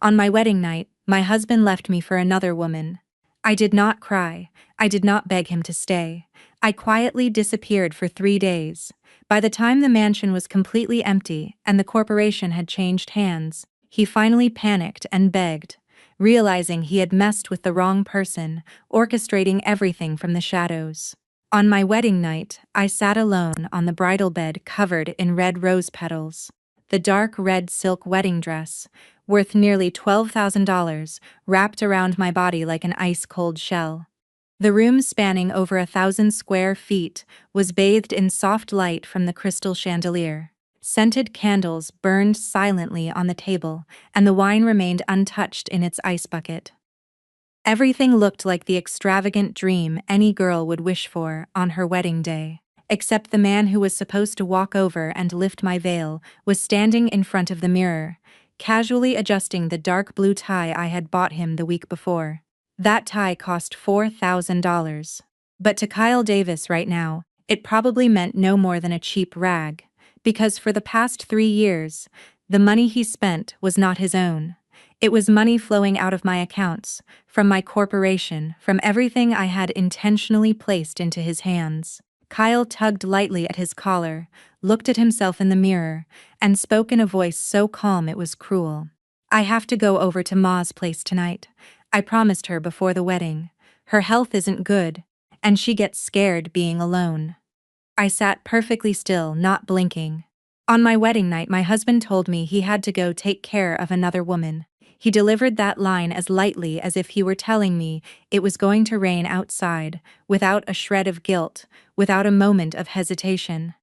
On my wedding night, my husband left me for another woman. I did not cry. I did not beg him to stay. I quietly disappeared for 3 days. By the time the mansion was completely empty and the corporation had changed hands, he finally panicked and begged, realizing he had messed with the wrong person, orchestrating everything from the shadows. On my wedding night, I sat alone on the bridal bed covered in red rose petals. The dark red silk wedding dress, worth nearly $12,000, wrapped around my body like an ice-cold shell. The room, spanning over 1,000 square feet, was bathed in soft light from the crystal chandelier. Scented candles burned silently on the table, and the wine remained untouched in its ice bucket. Everything looked like the extravagant dream any girl would wish for on her wedding day, except the man who was supposed to walk over and lift my veil was standing in front of the mirror, casually adjusting the dark blue tie I had bought him the week before. That tie cost $4,000. But to Kyle Davis right now, it probably meant no more than a cheap rag, because for the past 3 years, the money he spent was not his own. It was money flowing out of my accounts, from my corporation, from everything I had intentionally placed into his hands. Kyle tugged lightly at his collar, looked at himself in the mirror, and spoke in a voice so calm it was cruel. "I have to go over to Ma's place tonight. I promised her before the wedding. Her health isn't good, and she gets scared being alone." I sat perfectly still, not blinking. On my wedding night, my husband told me he had to go take care of another woman. He delivered that line as lightly as if he were telling me it was going to rain outside, without a shred of guilt, without a moment of hesitation.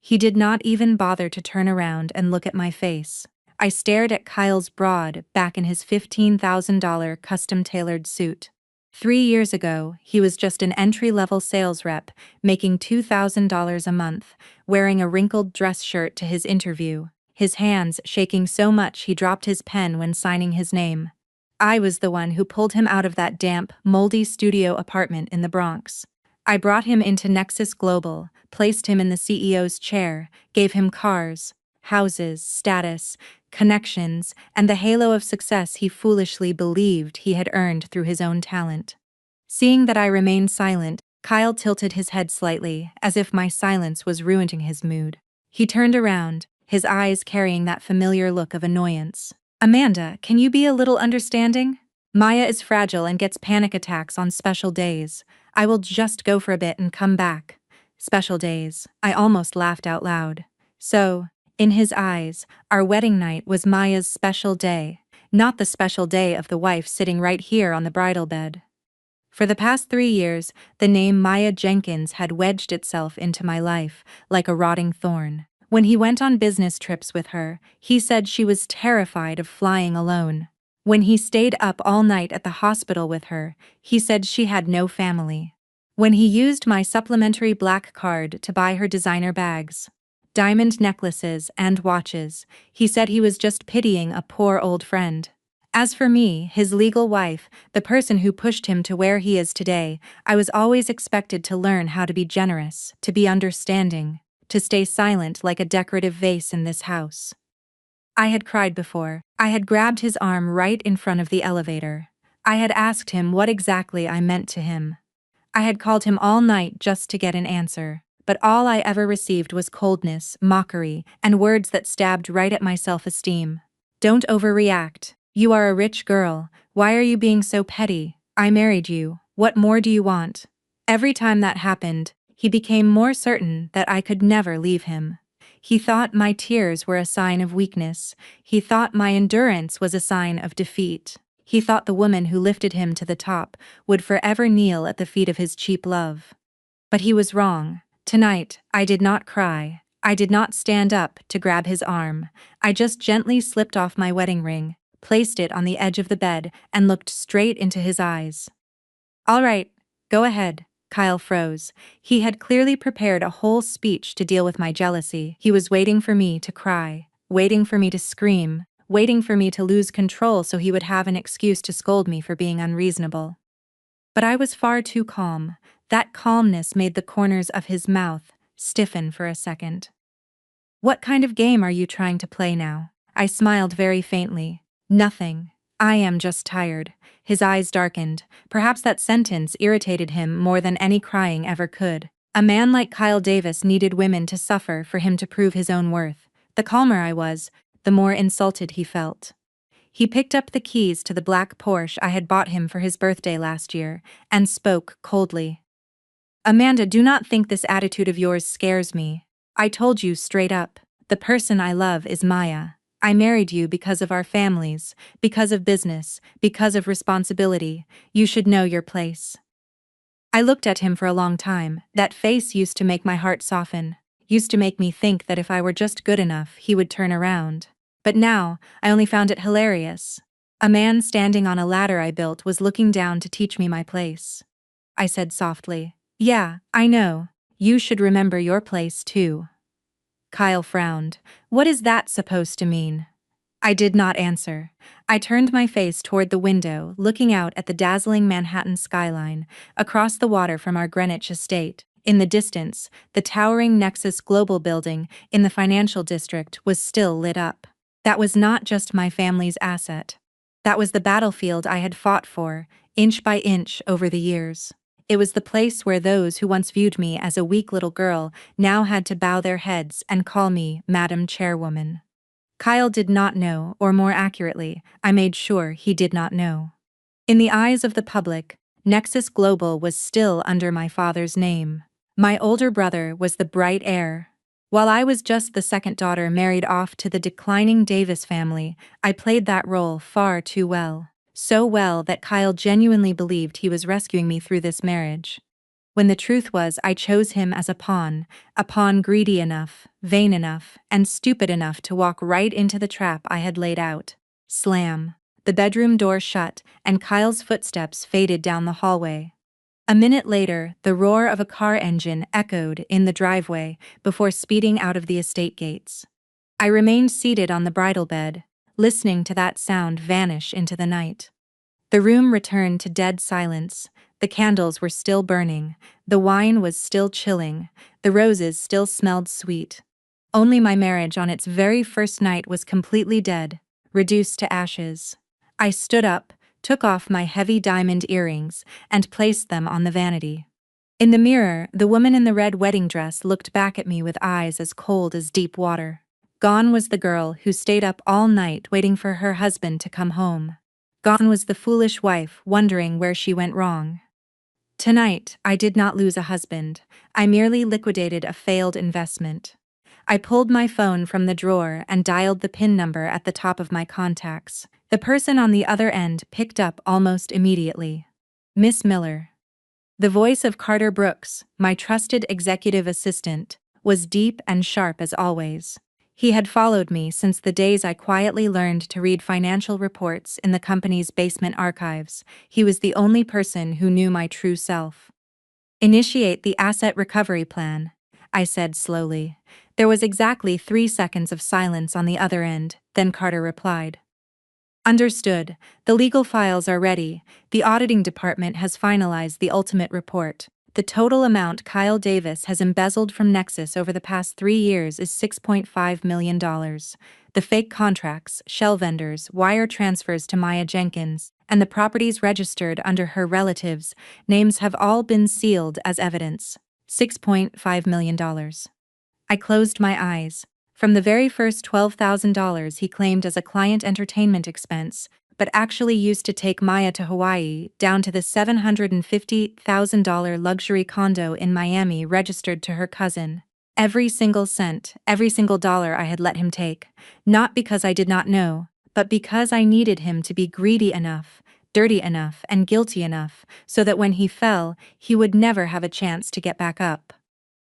He did not even bother to turn around and look at my face. I stared at Kyle's broad back in his $15,000 custom-tailored suit. 3 years ago, he was just an entry-level sales rep, making $2,000 a month, wearing a wrinkled dress shirt to his interview, his hands shaking so much he dropped his pen when signing his name. I was the one who pulled him out of that damp, moldy studio apartment in the Bronx. I brought him into Nexus Global, placed him in the CEO's chair, gave him cars, houses, status, connections, and the halo of success he foolishly believed he had earned through his own talent. Seeing that I remained silent, Kyle tilted his head slightly, as if my silence was ruining his mood. He turned around, his eyes carrying that familiar look of annoyance. "Amanda, can you be a little understanding? Maya is fragile and gets panic attacks on special days. I will just go for a bit and come back." Special days. I almost laughed out loud. So, in his eyes, our wedding night was Maya's special day, not the special day of the wife sitting right here on the bridal bed. For the past 3 years, the name Maya Jenkins had wedged itself into my life, like a rotting thorn. When he went on business trips with her, he said she was terrified of flying alone. When he stayed up all night at the hospital with her, he said she had no family. When he used my supplementary black card to buy her designer bags, diamond necklaces, and watches, he said he was just pitying a poor old friend. As for me, his legal wife, the person who pushed him to where he is today, I was always expected to learn how to be generous, to be understanding, to stay silent like a decorative vase in this house. I had cried before. I had grabbed his arm right in front of the elevator. I had asked him what exactly I meant to him. I had called him all night just to get an answer, but all I ever received was coldness, mockery, and words that stabbed right at my self-esteem. "Don't overreact. You are a rich girl. Why are you being so petty? I married you. What more do you want?" Every time that happened, he became more certain that I could never leave him. He thought my tears were a sign of weakness. He thought my endurance was a sign of defeat. He thought the woman who lifted him to the top would forever kneel at the feet of his cheap love. But he was wrong. Tonight, I did not cry. I did not stand up to grab his arm. I just gently slipped off my wedding ring, placed it on the edge of the bed, and looked straight into his eyes. "All right, go ahead." Kyle froze. He had clearly prepared a whole speech to deal with my jealousy. He was waiting for me to cry, waiting for me to scream, waiting for me to lose control so he would have an excuse to scold me for being unreasonable. But I was far too calm. That calmness made the corners of his mouth stiffen for a second. "What kind of game are you trying to play now?" I smiled very faintly. "Nothing. I am just tired. His eyes darkened. Perhaps that sentence irritated him more than any crying ever could. A man like Kyle Davis needed women to suffer for him to prove his own worth. The calmer I was, the more insulted he felt. He picked up the keys to the black Porsche I had bought him for his birthday last year, and spoke coldly. Amanda, do not think this attitude of yours scares me. I told you straight up. The person I love is Maya. I married you because of our families, because of business, because of responsibility. You should know your place. I looked at him for a long time. That face used to make my heart soften, used to make me think that if I were just good enough, he would turn around. But now, I only found it hilarious. A man standing on a ladder I built was looking down to teach me my place. I said softly, "Yeah, I know. You should remember your place too." Kyle frowned. What is that supposed to mean? I did not answer. I turned my face toward the window, looking out at the dazzling Manhattan skyline, across the water from our Greenwich estate. In the distance, the towering Nexus Global building in the financial district was still lit up. That was not just my family's asset. That was the battlefield I had fought for, inch by inch over the years. It was the place where those who once viewed me as a weak little girl now had to bow their heads and call me Madam Chairwoman. Kyle did not know, or more accurately, I made sure he did not know. In the eyes of the public, Nexus Global was still under my father's name. My older brother was the bright heir. While I was just the second daughter married off to the declining Davis family, I played that role far too well. So well that Kyle genuinely believed he was rescuing me through this marriage. When the truth was I chose him as a pawn greedy enough, vain enough, and stupid enough to walk right into the trap I had laid out. Slam. The bedroom door shut, and Kyle's footsteps faded down the hallway. A minute later, the roar of a car engine echoed in the driveway before speeding out of the estate gates. I remained seated on the bridal bed, listening to that sound vanish into the night. The room returned to dead silence. The candles were still burning, the wine was still chilling, the roses still smelled sweet. Only my marriage on its very first night was completely dead, reduced to ashes. I stood up, took off my heavy diamond earrings, and placed them on the vanity. In the mirror, the woman in the red wedding dress looked back at me with eyes as cold as deep water. Gone was the girl who stayed up all night waiting for her husband to come home. Gone was the foolish wife wondering where she went wrong. Tonight, I did not lose a husband. I merely liquidated a failed investment. I pulled my phone from the drawer and dialed the PIN number at the top of my contacts. The person on the other end picked up almost immediately. Miss Miller. The voice of Carter Brooks, my trusted executive assistant, was deep and sharp as always. He had followed me since the days I quietly learned to read financial reports in the company's basement archives. He was the only person who knew my true self. Initiate the asset recovery plan, I said slowly. There was exactly 3 seconds of silence on the other end, then Carter replied. Understood. The legal files are ready. The auditing department has finalized the ultimate report. The total amount Kyle Davis has embezzled from Nexus over the past 3 years is $6.5 million. The fake contracts, shell vendors, wire transfers to Maya Jenkins, and the properties registered under her relatives' names have all been sealed as evidence. $6.5 million. I closed my eyes. From the very first $12,000 he claimed as a client entertainment expense, but actually used to take Maya to Hawaii, down to the $750,000 luxury condo in Miami registered to her cousin. Every single cent, every single dollar I had let him take, not because I did not know, but because I needed him to be greedy enough, dirty enough, and guilty enough, so that when he fell, he would never have a chance to get back up.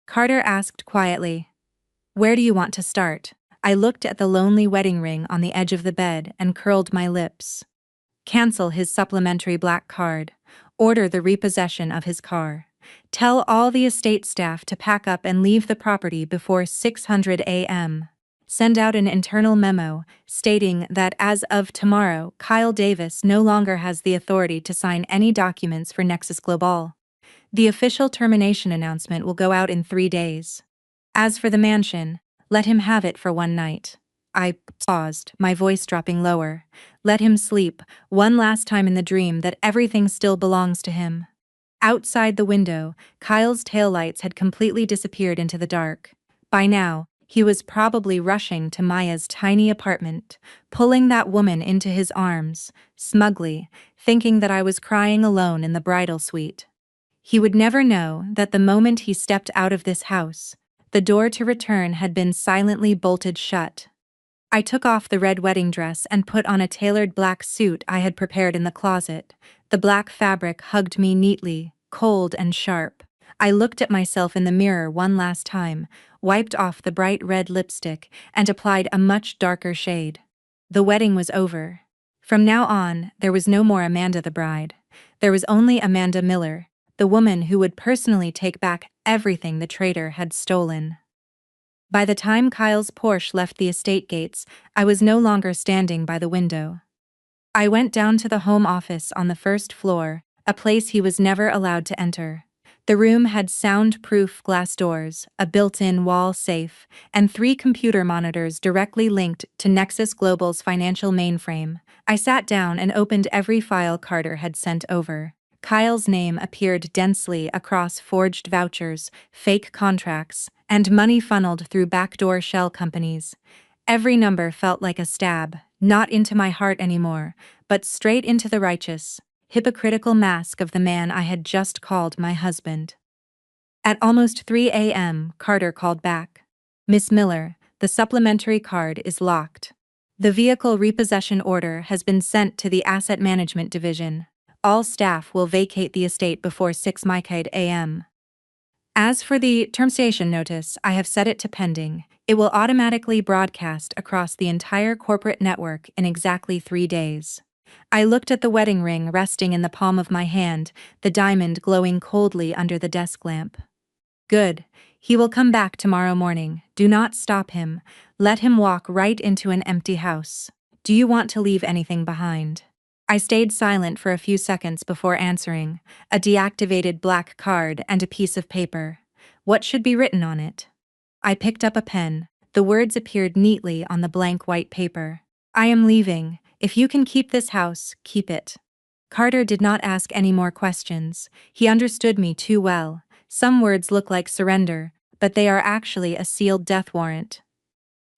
Carter asked quietly, "Where do you want to start?" I looked at the lonely wedding ring on the edge of the bed and curled my lips. Cancel his supplementary black card. Order the repossession of his car. Tell all the estate staff to pack up and leave the property before 600 a.m. Send out an internal memo stating that as of tomorrow, Kyle Davis no longer has the authority to sign any documents for Nexus Global. The official termination announcement will go out in 3 days. As for the mansion, let him have it for one night. I paused, my voice dropping lower. Let him sleep, one last time in the dream that everything still belongs to him. Outside the window, Kyle's taillights had completely disappeared into the dark. By now, he was probably rushing to Maya's tiny apartment, pulling that woman into his arms, smugly, thinking that I was crying alone in the bridal suite. He would never know that the moment he stepped out of this house, the door to return had been silently bolted shut. I took off the red wedding dress and put on a tailored black suit I had prepared in the closet. The black fabric hugged me neatly, cold and sharp. I looked at myself in the mirror one last time, wiped off the bright red lipstick, and applied a much darker shade. The wedding was over. From now on, there was no more Amanda the bride. There was only Amanda Miller, the woman who would personally take back everything the traitor had stolen. By the time Kyle's Porsche left the estate gates, I was no longer standing by the window. I went down to the home office on the first floor, a place he was never allowed to enter. The room had soundproof glass doors, a built-in wall safe, and 3 computer monitors directly linked to Nexus Global's financial mainframe. I sat down and opened every file Carter had sent over. Kyle's name appeared densely across forged vouchers, fake contracts, and money funneled through backdoor shell companies. Every number felt like a stab, not into my heart anymore, but straight into the righteous, hypocritical mask of the man I had just called my husband. At almost 3 a.m., Carter called back. "Miss Miller, the supplementary card is locked. The vehicle repossession order has been sent to the Asset Management Division. All staff will vacate the estate before 6 a.m. As for the termination notice, I have set it to pending. It will automatically broadcast across the entire corporate network in exactly 3 days." I looked at the wedding ring resting in the palm of my hand, the diamond glowing coldly under the desk lamp. "Good. He will come back tomorrow morning. Do not stop him. Let him walk right into an empty house. Do you want to leave anything behind?" I stayed silent for a few seconds before answering. A deactivated black card and a piece of paper. What should be written on it? I picked up a pen. The words appeared neatly on the blank white paper. "I am leaving. If you can keep this house, keep it." Carter did not ask any more questions. He understood me too well. Some words look like surrender, but they are actually a sealed death warrant.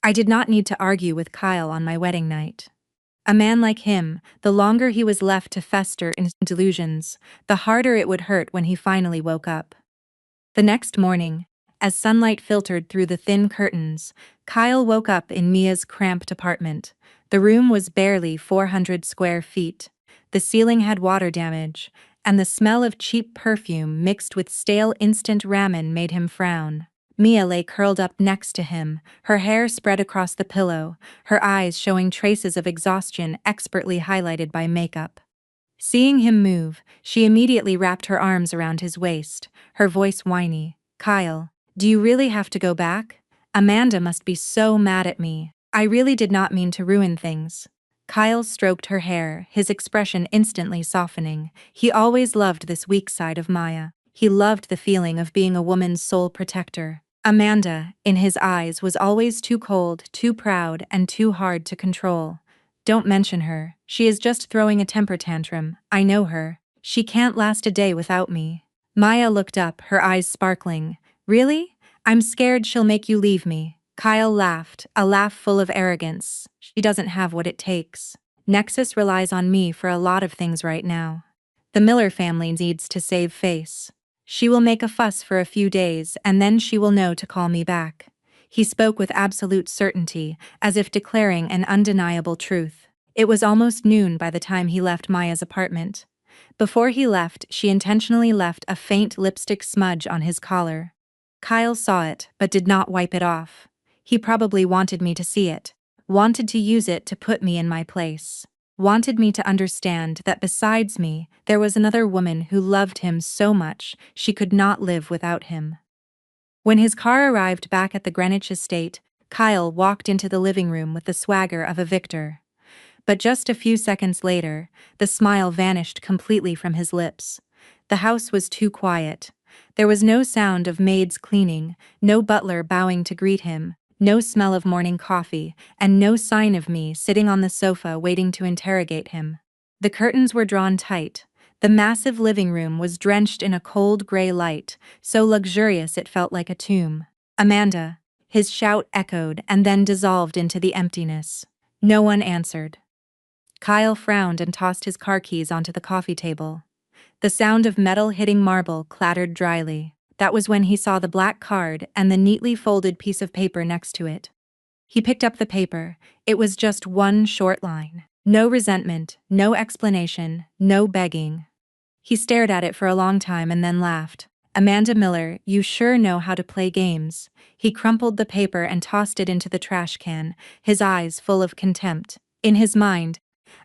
I did not need to argue with Kyle on my wedding night. A man like him, the longer he was left to fester in delusions, the harder it would hurt when he finally woke up. The next morning, as sunlight filtered through the thin curtains, Kyle woke up in Mia's cramped apartment. The room was barely 400 square feet. The ceiling had water damage, and the smell of cheap perfume mixed with stale instant ramen made him frown. Mia lay curled up next to him, her hair spread across the pillow, her eyes showing traces of exhaustion expertly highlighted by makeup. Seeing him move, she immediately wrapped her arms around his waist, her voice whiny. "Kyle, do you really have to go back? Amanda must be so mad at me. I really did not mean to ruin things." Kyle stroked her hair, his expression instantly softening. He always loved this weak side of Maya. He loved the feeling of being a woman's sole protector. Amanda, in his eyes, was always too cold, too proud, and too hard to control. "Don't mention her. She is just throwing a temper tantrum. I know her. She can't last a day without me." Maya looked up, her eyes sparkling. "Really? I'm scared she'll make you leave me." Kyle laughed, a laugh full of arrogance. "She doesn't have what it takes. Nexus relies on me for a lot of things right now. The Miller family needs to save face. She will make a fuss for a few days, and then she will know to call me back." He spoke with absolute certainty, as if declaring an undeniable truth. It was almost noon by the time he left Maya's apartment. Before he left, she intentionally left a faint lipstick smudge on his collar. Kyle saw it, but did not wipe it off. He probably wanted me to see it, wanted to use it to put me in my place. Wanted me to understand that besides me, there was another woman who loved him so much she could not live without him. When his car arrived back at the Greenwich estate, Kyle walked into the living room with the swagger of a victor. But just a few seconds later, the smile vanished completely from his lips. The house was too quiet. There was no sound of maids cleaning, no butler bowing to greet him, No smell of morning coffee, and no sign of me sitting on the sofa waiting to interrogate him. The curtains were drawn tight. The massive living room was drenched in a cold gray light, so luxurious it felt like a tomb. "Amanda!" His shout echoed and then dissolved into the emptiness. No one answered. Kyle frowned and tossed his car keys onto the coffee table. The sound of metal hitting marble clattered dryly. That was when he saw the black card and the neatly folded piece of paper next to it. He picked up the paper. It was just one short line. No resentment, no explanation, no begging. He stared at it for a long time and then laughed. "Amanda Miller, you sure know how to play games." He crumpled the paper and tossed it into the trash can, his eyes full of contempt. In his mind,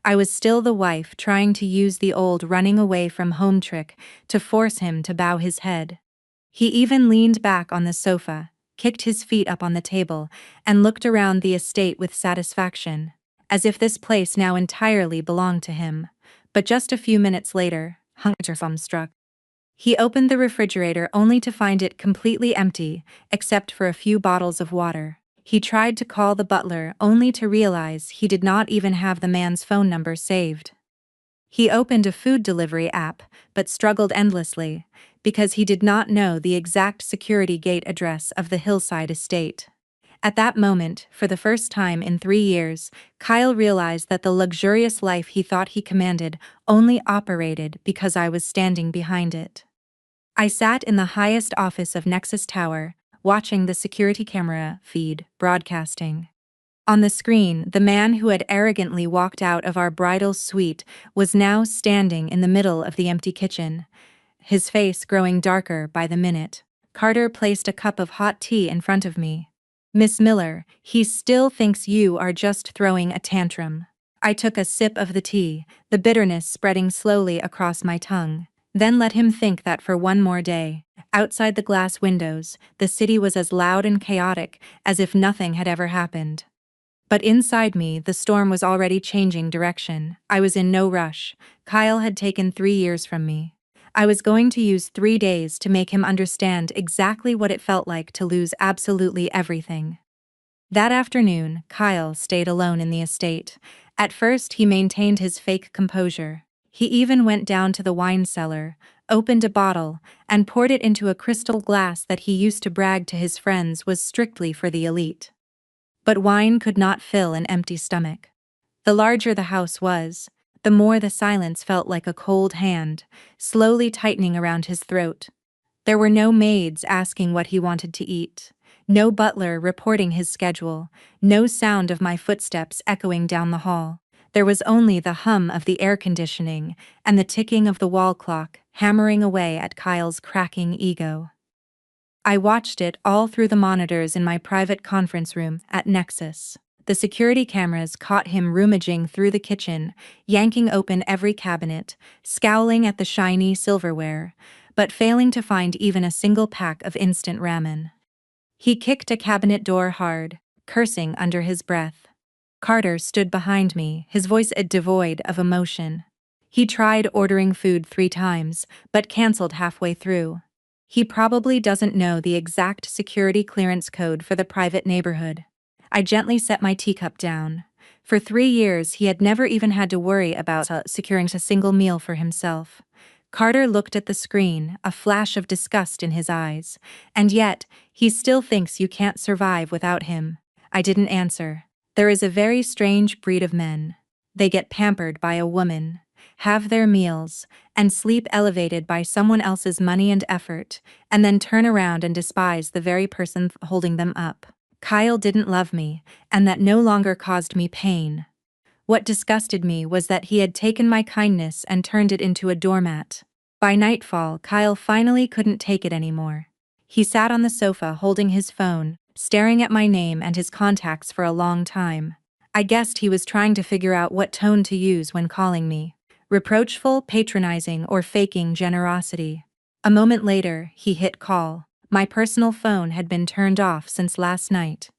I was still the wife trying to use the old running away from home trick to force him to bow his head. He even leaned back on the sofa, kicked his feet up on the table, and looked around the estate with satisfaction, as if this place now entirely belonged to him. But just a few minutes later, hunger struck. He opened the refrigerator only to find it completely empty, except for a few bottles of water. He tried to call the butler only to realize he did not even have the man's phone number saved. He opened a food delivery app, but struggled endlessly, because he did not know the exact security gate address of the hillside estate. At that moment, for the first time in 3 years, Kyle realized that the luxurious life he thought he commanded only operated because I was standing behind it. I sat in the highest office of Nexus Tower, watching the security camera feed broadcasting. On the screen, the man who had arrogantly walked out of our bridal suite was now standing in the middle of the empty kitchen, his face growing darker by the minute. Carter placed a cup of hot tea in front of me. "Miss Miller, he still thinks you are just throwing a tantrum." I took a sip of the tea, the bitterness spreading slowly across my tongue. Then let him think that for one more day. Outside the glass windows, the city was as loud and chaotic as if nothing had ever happened. But inside me, the storm was already changing direction. I was in no rush. Kyle had taken 3 years from me. I was going to use 3 days to make him understand exactly what it felt like to lose absolutely everything. That afternoon, Kyle stayed alone in the estate. At first, he maintained his fake composure. He even went down to the wine cellar, opened a bottle, and poured it into a crystal glass that he used to brag to his friends was strictly for the elite. But wine could not fill an empty stomach. The larger the house was, the more the silence felt like a cold hand, slowly tightening around his throat. There were no maids asking what he wanted to eat, no butler reporting his schedule, no sound of my footsteps echoing down the hall. There was only the hum of the air conditioning and the ticking of the wall clock hammering away at Kyle's cracking ego. I watched it all through the monitors in my private conference room at Nexus. The security cameras caught him rummaging through the kitchen, yanking open every cabinet, scowling at the shiny silverware, but failing to find even a single pack of instant ramen. He kicked a cabinet door hard, cursing under his breath. Carter stood behind me, his voice devoid of emotion. He tried ordering food 3 times, but canceled halfway through. He probably doesn't know the exact security clearance code for the private neighborhood. I gently set my teacup down. For 3 years, he had never even had to worry about securing a single meal for himself. Carter looked at the screen, a flash of disgust in his eyes. "And yet, he still thinks you can't survive without him." I didn't answer. There is a very strange breed of men. They get pampered by a woman, have their meals, and sleep elevated by someone else's money and effort, and then turn around and despise the very person holding them up. Kyle didn't love me, and that no longer caused me pain. What disgusted me was that he had taken my kindness and turned it into a doormat. By nightfall, Kyle finally couldn't take it anymore. He sat on the sofa holding his phone, staring at my name and his contacts for a long time. I guessed he was trying to figure out what tone to use when calling me. Reproachful, patronizing, or faking generosity. A moment later, he hit call. My personal phone had been turned off since last night.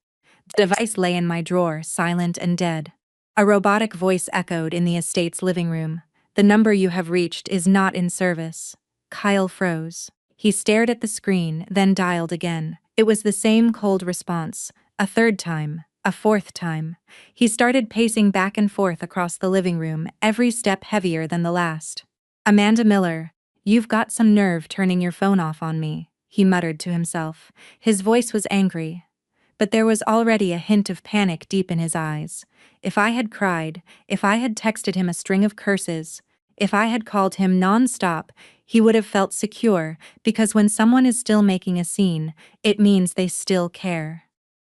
The device lay in my drawer, silent and dead. A robotic voice echoed in the estate's living room. "The number you have reached is not in service." Kyle froze. He stared at the screen, then dialed again. It was the same cold response. A third time. A fourth time. He started pacing back and forth across the living room, every step heavier than the last. Amanda Miller, you've got some nerve turning your phone off on me, he muttered to himself. His voice was angry, but there was already a hint of panic deep in his eyes. If I had cried, if I had texted him a string of curses, if I had called him non-stop, he would have felt secure, because when someone is still making a scene, it means they still care.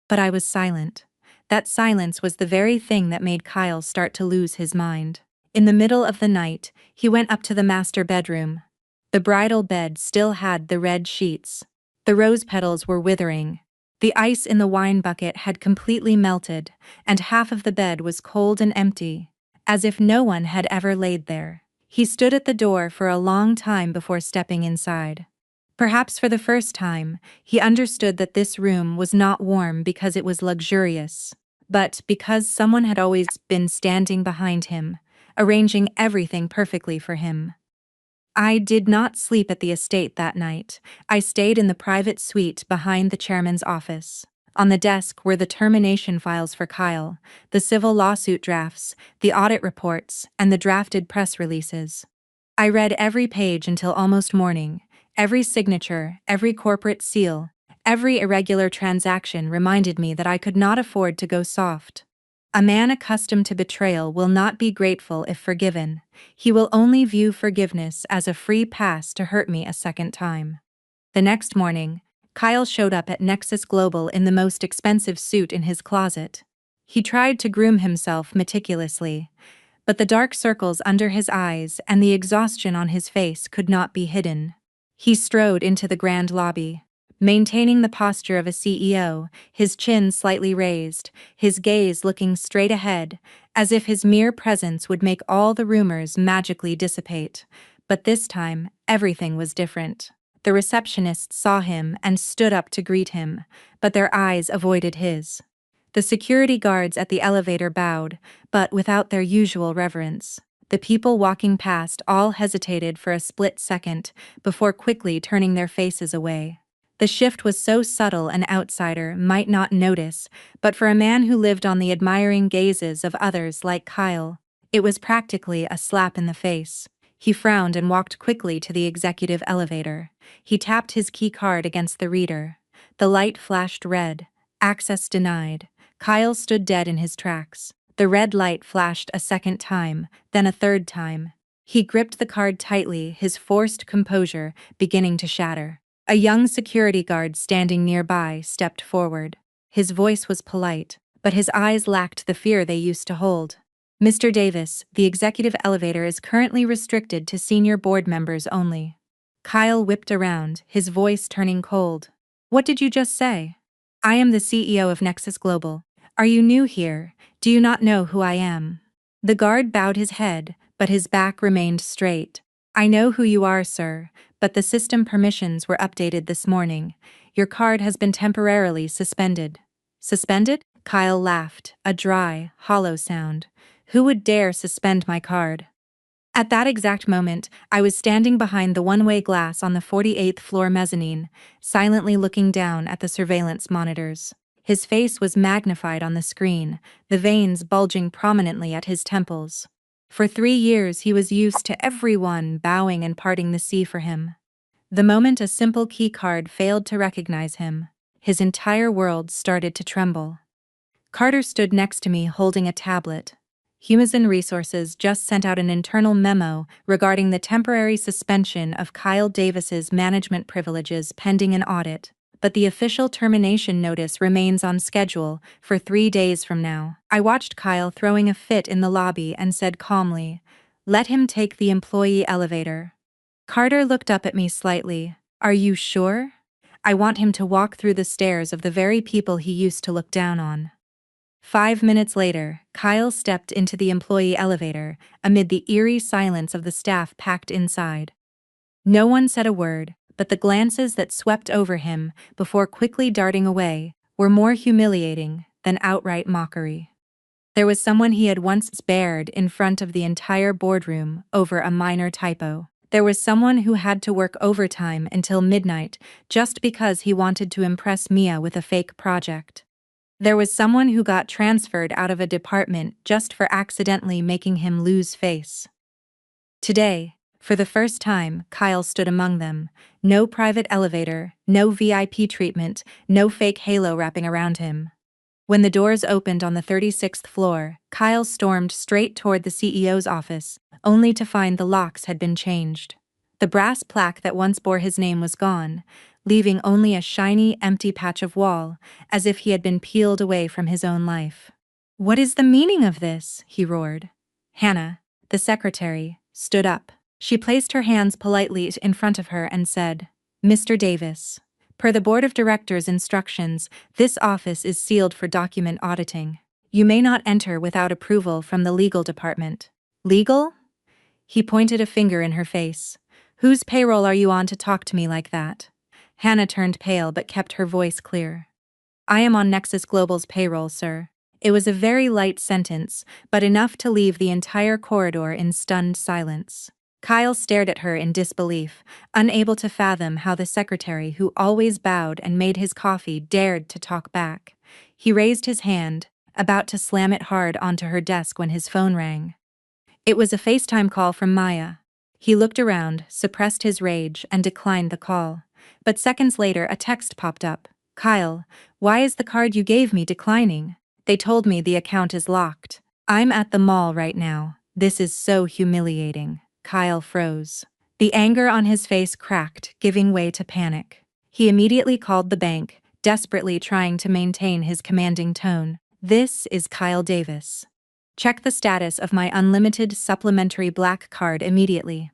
But I was silent. That silence was the very thing that made Kyle start to lose his mind. In the middle of the night, he went up to the master bedroom. The bridal bed still had the red sheets. The rose petals were withering. The ice in the wine bucket had completely melted, and half of the bed was cold and empty, as if no one had ever laid there. He stood at the door for a long time before stepping inside. Perhaps for the first time, he understood that this room was not warm because it was luxurious, but because someone had always been standing behind him, arranging everything perfectly for him. I did not sleep at the estate that night. I stayed in the private suite behind the chairman's office. On the desk were the termination files for Kyle, the civil lawsuit drafts, the audit reports, and the drafted press releases. I read every page until almost morning. Every signature, every corporate seal, every irregular transaction reminded me that I could not afford to go soft. A man accustomed to betrayal will not be grateful if forgiven. He will only view forgiveness as a free pass to hurt me a second time. The next morning, Kyle showed up at Nexus Global in the most expensive suit in his closet. He tried to groom himself meticulously, but the dark circles under his eyes and the exhaustion on his face could not be hidden. He strode into the grand lobby, maintaining the posture of a CEO, his chin slightly raised, his gaze looking straight ahead, as if his mere presence would make all the rumors magically dissipate. But this time, everything was different. The receptionists saw him and stood up to greet him, but their eyes avoided his. The security guards at the elevator bowed, but without their usual reverence. The people walking past all hesitated for a split second before quickly turning their faces away. The shift was so subtle an outsider might not notice, but for a man who lived on the admiring gazes of others like Kyle, it was practically a slap in the face. He frowned and walked quickly to the executive elevator. He tapped his key card against the reader. The light flashed red. Access denied. Kyle stood dead in his tracks. The red light flashed a second time, then a third time. He gripped the card tightly, his forced composure beginning to shatter. A young security guard standing nearby stepped forward. His voice was polite, but his eyes lacked the fear they used to hold. Mr. Davis, the executive elevator is currently restricted to senior board members only. Kyle whipped around, his voice turning cold. What did you just say? I am the CEO of Nexus Global. Are you new here? Do you not know who I am? The guard bowed his head, but his back remained straight. I know who you are, sir, but the system permissions were updated this morning. Your card has been temporarily suspended. Suspended? Kyle laughed, a dry, hollow sound. Who would dare suspend my card? At that exact moment, I was standing behind the one-way glass on the 48th floor mezzanine, silently looking down at the surveillance monitors. His face was magnified on the screen, the veins bulging prominently at his temples. For 3 years he was used to everyone bowing and parting the sea for him. The moment a simple key card failed to recognize him, his entire world started to tremble. Carter stood next to me holding a tablet. Human Resources just sent out an internal memo regarding the temporary suspension of Kyle Davis's management privileges pending an audit, but the official termination notice remains on schedule for 3 days from now. I watched Kyle throwing a fit in the lobby and said calmly, "Let him take the employee elevator." Carter looked up at me slightly. "Are you sure? I want him to walk through the stairs of the very people he used to look down on." 5 minutes later, Kyle stepped into the employee elevator, amid the eerie silence of the staff packed inside. No one said a word, but the glances that swept over him before quickly darting away were more humiliating than outright mockery. There was someone he had once bared in front of the entire boardroom over a minor typo. There was someone who had to work overtime until midnight just because he wanted to impress Mia with a fake project. There was someone who got transferred out of a department just for accidentally making him lose face. Today, for the first time, Kyle stood among them. No private elevator, no VIP treatment, no fake halo wrapping around him. When the doors opened on the 36th floor, Kyle stormed straight toward the CEO's office, only to find the locks had been changed. The brass plaque that once bore his name was gone, leaving only a shiny, empty patch of wall, as if he had been peeled away from his own life. "What is the meaning of this?" he roared. Hannah, the secretary, stood up. She placed her hands politely in front of her and said, "Mr. Davis, per the board of directors' instructions, this office is sealed for document auditing. You may not enter without approval from the legal department." "Legal?" He pointed a finger in her face. "Whose payroll are you on to talk to me like that?" Hannah turned pale but kept her voice clear. "I am on Nexus Global's payroll, sir." It was a very light sentence, but enough to leave the entire corridor in stunned silence. Kyle stared at her in disbelief, unable to fathom how the secretary who always bowed and made his coffee dared to talk back. He raised his hand, about to slam it hard onto her desk when his phone rang. It was a FaceTime call from Maya. He looked around, suppressed his rage, and declined the call. But seconds later a text popped up. "Kyle, why is the card you gave me declining? They told me the account is locked. I'm at the mall right now. This is so humiliating." Kyle froze. The anger on his face cracked, giving way to panic. He immediately called the bank, desperately trying to maintain his commanding tone. "This is Kyle Davis. Check the status of my unlimited supplementary black card immediately."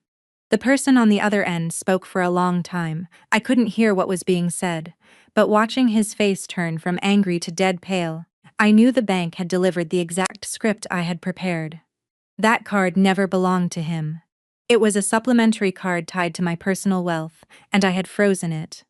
The person on the other end spoke for a long time. I couldn't hear what was being said, but watching his face turn from angry to dead pale, I knew the bank had delivered the exact script I had prepared. That card never belonged to him. It was a supplementary card tied to my personal wealth, and I had frozen it.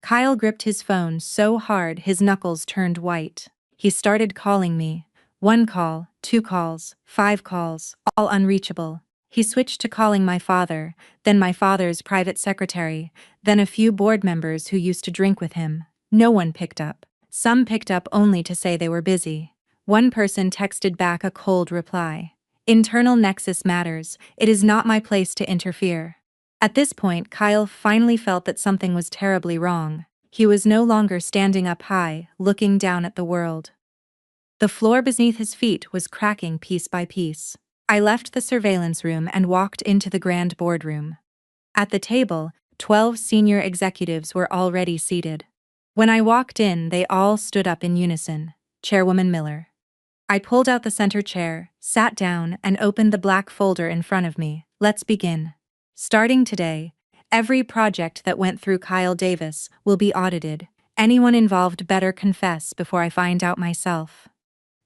Kyle gripped his phone so hard his knuckles turned white. He started calling me. 1 call, 2 calls, 5 calls, all unreachable. He switched to calling my father, then my father's private secretary, then a few board members who used to drink with him. No one picked up. Some picked up only to say they were busy. One person texted back a cold reply. "Internal Nexus matters. It is not my place to interfere." At this point, Kyle finally felt that something was terribly wrong. He was no longer standing up high, looking down at the world. The floor beneath his feet was cracking piece by piece. I left the surveillance room and walked into the grand boardroom. At the table, 12 senior executives were already seated. When I walked in, they all stood up in unison. Chairwoman Miller. I pulled out the center chair, sat down, and opened the black folder in front of me. "Let's begin. Starting today, every project that went through Kyle Davis will be audited. Anyone involved better confess before I find out myself."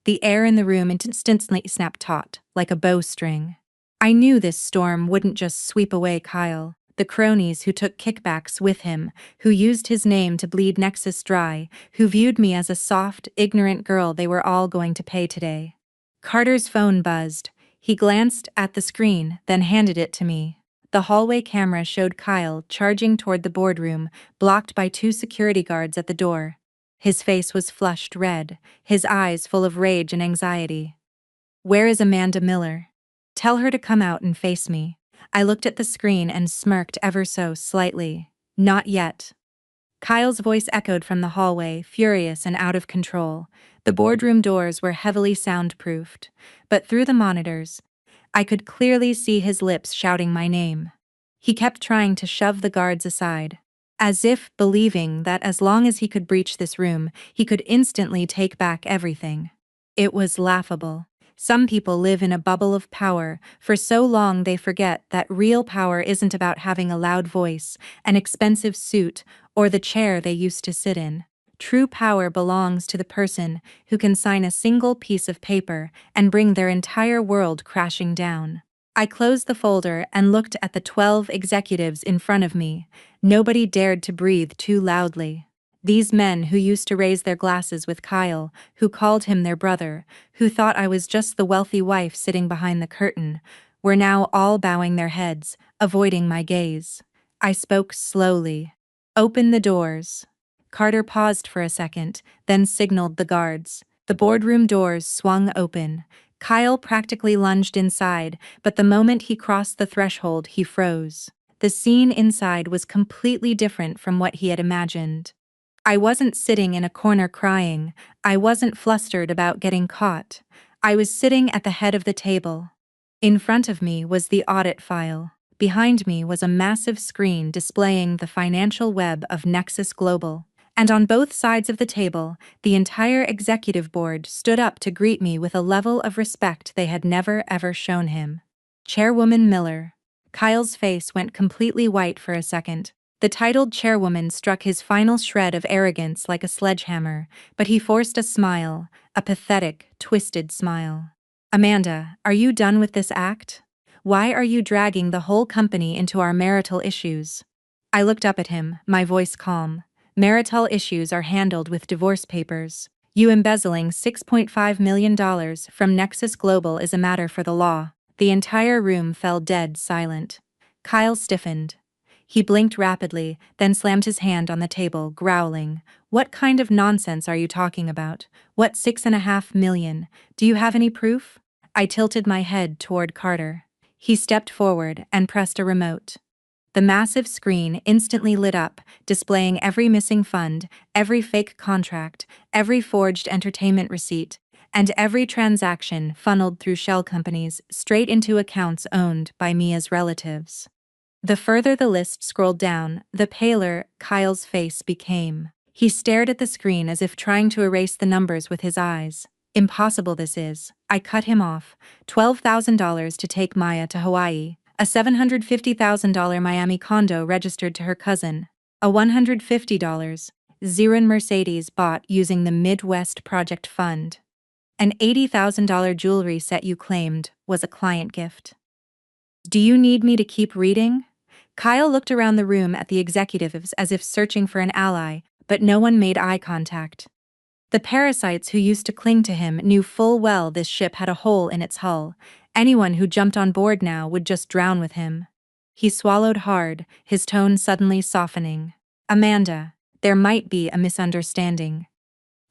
The air in the room instantly snapped taut, like a bowstring. I knew this storm wouldn't just sweep away Kyle. The cronies who took kickbacks with him, who used his name to bleed Nexus dry, who viewed me as a soft, ignorant girl, they were all going to pay today. Carter's phone buzzed. He glanced at the screen, then handed it to me. The hallway camera showed Kyle charging toward the boardroom, blocked by 2 security guards at the door. His face was flushed red, his eyes full of rage and anxiety. "Where is Amanda Miller? Tell her to come out and face me." I looked at the screen and smirked ever so slightly. "Not yet." Kyle's voice echoed from the hallway, furious and out of control. The boardroom doors were heavily soundproofed, but through the monitors, I could clearly see his lips shouting my name. He kept trying to shove the guards aside, as if believing that as long as he could breach this room, he could instantly take back everything. It was laughable. Some people live in a bubble of power for so long they forget that real power isn't about having a loud voice, an expensive suit, or the chair they used to sit in. True power belongs to the person who can sign a single piece of paper and bring their entire world crashing down. I closed the folder and looked at the 12 executives in front of me. Nobody dared to breathe too loudly. These men who used to raise their glasses with Kyle, who called him their brother, who thought I was just the wealthy wife sitting behind the curtain, were now all bowing their heads, avoiding my gaze. I spoke slowly. "Open the doors." Carter paused for a second, then signaled the guards. The boardroom doors swung open. Kyle practically lunged inside, but the moment he crossed the threshold, he froze. The scene inside was completely different from what he had imagined. I wasn't sitting in a corner crying. I wasn't flustered about getting caught. I was sitting at the head of the table. In front of me was the audit file. Behind me was a massive screen displaying the financial web of Nexus Global. And on both sides of the table, the entire executive board stood up to greet me with a level of respect they had never ever shown him. Chairwoman Miller. Kyle's face went completely white for a second. The titled chairwoman struck his final shred of arrogance like a sledgehammer, but he forced a smile, a pathetic, twisted smile. Amanda, are you done with this act? Why are you dragging the whole company into our marital issues? I looked up at him, my voice calm. Marital issues are handled with divorce papers. You embezzling $6.5 million from Nexus Global is a matter for the law. The entire room fell dead silent. Kyle stiffened. He blinked rapidly, then slammed his hand on the table, growling. What kind of nonsense are you talking about? What $6.5 million? Do you have any proof? I tilted my head toward Carter. He stepped forward and pressed a remote. The massive screen instantly lit up, displaying every missing fund, every fake contract, every forged entertainment receipt, and every transaction funneled through shell companies straight into accounts owned by Mia's relatives. The further the list scrolled down, the paler Kyle's face became. He stared at the screen as if trying to erase the numbers with his eyes. Impossible this is. I cut him off. $12,000 to take Maya to Hawaii. A $750,000 Miami condo registered to her cousin. A $150 Zirin Mercedes bought using the Midwest Project Fund. An $80,000 jewelry set you claimed was a client gift. Do you need me to keep reading? Kyle looked around the room at the executives as if searching for an ally, but no one made eye contact. The parasites who used to cling to him knew full well this ship had a hole in its hull. Anyone who jumped on board now would just drown with him. He swallowed hard, his tone suddenly softening. Amanda, there might be a misunderstanding.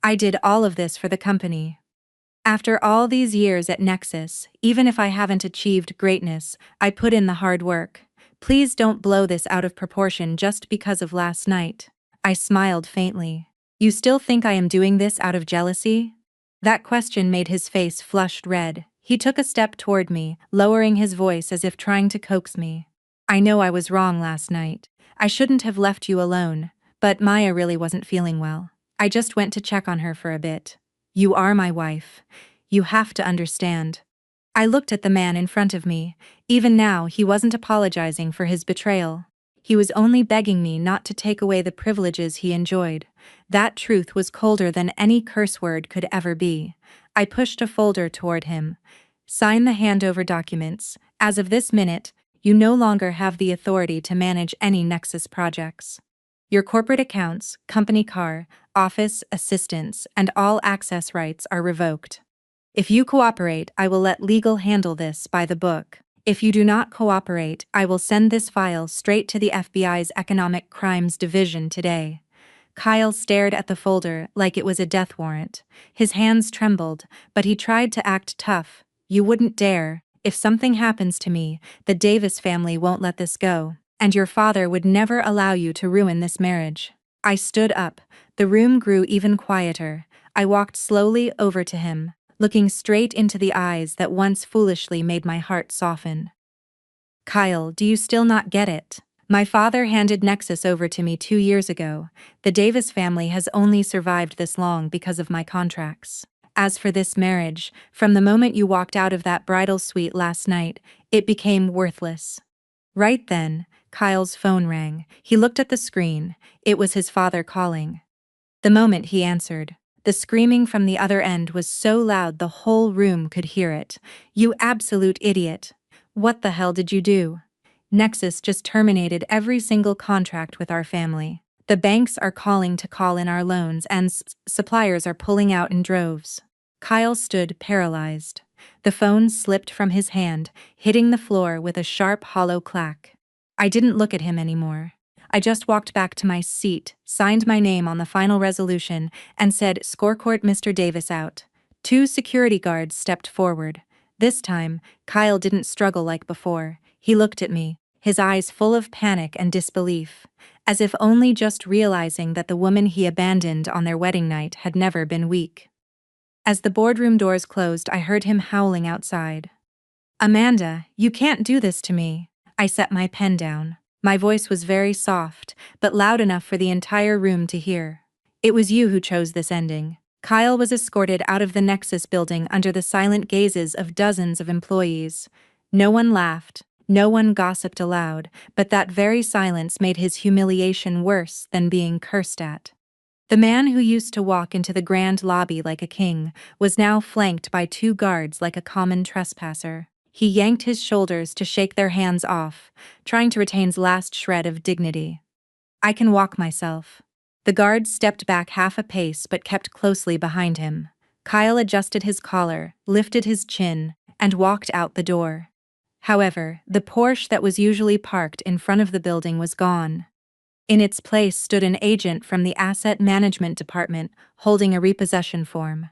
I did all of this for the company. After all these years at Nexus, even if I haven't achieved greatness, I put in the hard work. Please don't blow this out of proportion just because of last night. I smiled faintly. You still think I am doing this out of jealousy? That question made his face flushed red. He took a step toward me, lowering his voice as if trying to coax me. I know I was wrong last night. I shouldn't have left you alone, but Maya really wasn't feeling well. I just went to check on her for a bit. You are my wife. You have to understand. I looked at the man in front of me. Even now, he wasn't apologizing for his betrayal. He was only begging me not to take away the privileges he enjoyed. That truth was colder than any curse word could ever be. I pushed a folder toward him. Sign the handover documents. As of this minute, you no longer have the authority to manage any Nexus projects. Your corporate accounts, company car, office, assistants, and all access rights are revoked. If you cooperate, I will let legal handle this by the book. If you do not cooperate, I will send this file straight to the FBI's Economic Crimes Division today. Kyle stared at the folder like it was a death warrant. His hands trembled, but he tried to act tough. You wouldn't dare. If something happens to me, the Davis family won't let this go, and your father would never allow you to ruin this marriage. I stood up. The room grew even quieter. I walked slowly over to him, looking straight into the eyes that once foolishly made my heart soften. Kyle, do you still not get it? My father handed Nexus over to me 2 years ago. The Davis family has only survived this long because of my contracts. As for this marriage, from the moment you walked out of that bridal suite last night, it became worthless. Right then, Kyle's phone rang. He looked at the screen. It was his father calling. The moment he answered, the screaming from the other end was so loud the whole room could hear it. You absolute idiot. What the hell did you do? Nexus just terminated every single contract with our family. The banks are calling to call in our loans and suppliers are pulling out in droves. Kyle stood paralyzed. The phone slipped from his hand, hitting the floor with a sharp, hollow clack. I didn't look at him anymore. I just walked back to my seat, signed my name on the final resolution, and said, "Scorecourt Mr. Davis out." Two security guards stepped forward. This time, Kyle didn't struggle like before. He looked at me, his eyes full of panic and disbelief, as if only just realizing that the woman he abandoned on their wedding night had never been weak. As the boardroom doors closed, I heard him howling outside. "Amanda, you can't do this to me." I set my pen down. My voice was very soft, but loud enough for the entire room to hear. "It was you who chose this ending." Kyle was escorted out of the Nexus building under the silent gazes of dozens of employees. No one laughed, no one gossiped aloud, but that very silence made his humiliation worse than being cursed at. The man who used to walk into the grand lobby like a king was now flanked by two guards like a common trespasser. He yanked his shoulders to shake their hands off, trying to retain his last shred of dignity. "I can walk myself." The guard stepped back half a pace but kept closely behind him. Kyle adjusted his collar, lifted his chin, and walked out the door. However, the Porsche that was usually parked in front of the building was gone. In its place stood an agent from the Asset Management Department holding a repossession form.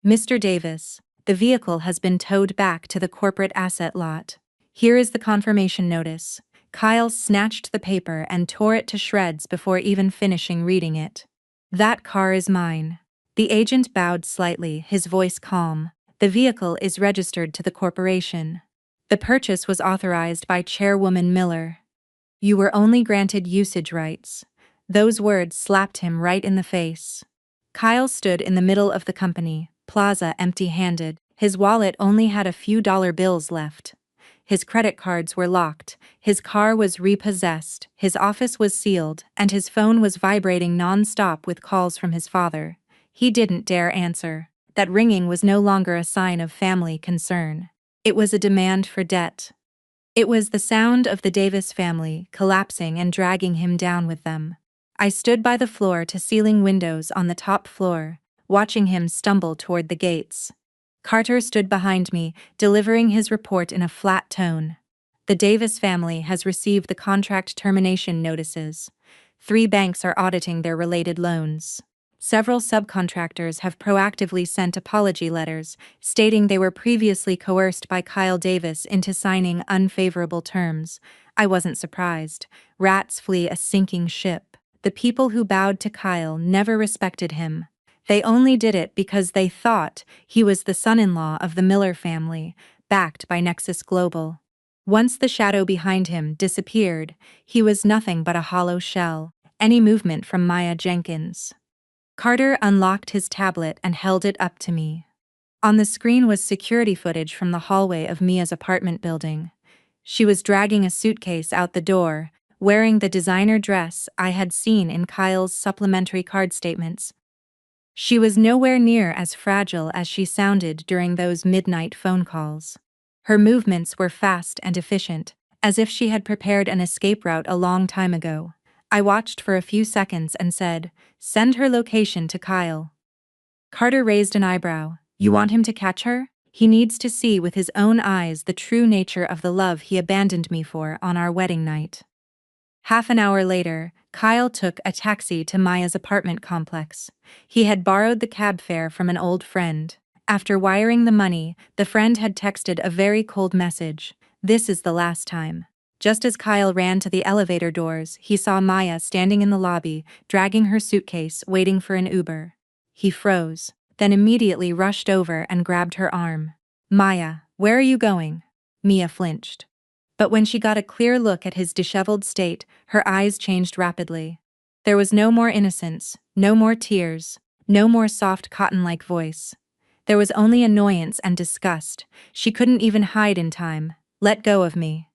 "Mr. Davis, the vehicle has been towed back to the corporate asset lot. Here is the confirmation notice." Kyle snatched the paper and tore it to shreds before even finishing reading it. "That car is mine." The agent bowed slightly, his voice calm. "The vehicle is registered to the corporation. The purchase was authorized by Chairwoman Miller. You were only granted usage rights." Those words slapped him right in the face. Kyle stood in the middle of the company plaza empty-handed. His wallet only had a few dollar bills left. His credit cards were locked, his car was repossessed, his office was sealed, and his phone was vibrating non-stop with calls from his father. He didn't dare answer. That ringing was no longer a sign of family concern. It was a demand for debt. It was the sound of the Davis family collapsing and dragging him down with them. I stood by the floor-to-ceiling windows on the top floor, watching him stumble toward the gates. Carter stood behind me, delivering his report in a flat tone. "The Davis family has received the contract termination notices. 3 banks are auditing their related loans. Several subcontractors have proactively sent apology letters, stating they were previously coerced by Kyle Davis into signing unfavorable terms." I wasn't surprised. Rats flee a sinking ship. The people who bowed to Kyle never respected him. They only did it because they thought he was the son-in-law of the Miller family, backed by Nexus Global. Once the shadow behind him disappeared, he was nothing but a hollow shell. Any movement from Maya Jenkins. Carter unlocked his tablet and held it up to me. On the screen was security footage from the hallway of Mia's apartment building. She was dragging a suitcase out the door, wearing the designer dress I had seen in Kyle's supplementary card statements. She was nowhere near as fragile as she sounded during those midnight phone calls. Her movements were fast and efficient, as if she had prepared an escape route a long time ago. I watched for a few seconds and said, "Send her location to Kyle." Carter raised an eyebrow. "You want him to catch her? He needs to see with his own eyes the true nature of the love he abandoned me for on our wedding night." Half an hour later, Kyle took a taxi to Maya's apartment complex. He had borrowed the cab fare from an old friend. After wiring the money, the friend had texted a very cold message. "This is the last time." Just as Kyle ran to the elevator doors, he saw Maya standing in the lobby, dragging her suitcase, waiting for an Uber. He froze, then immediately rushed over and grabbed her arm. "Maya, where are you going?" Mia flinched. But when she got a clear look at his disheveled state, her eyes changed rapidly. There was no more innocence, no more tears, no more soft cotton-like voice. There was only annoyance and disgust. She couldn't even hide in time. "Let go of me."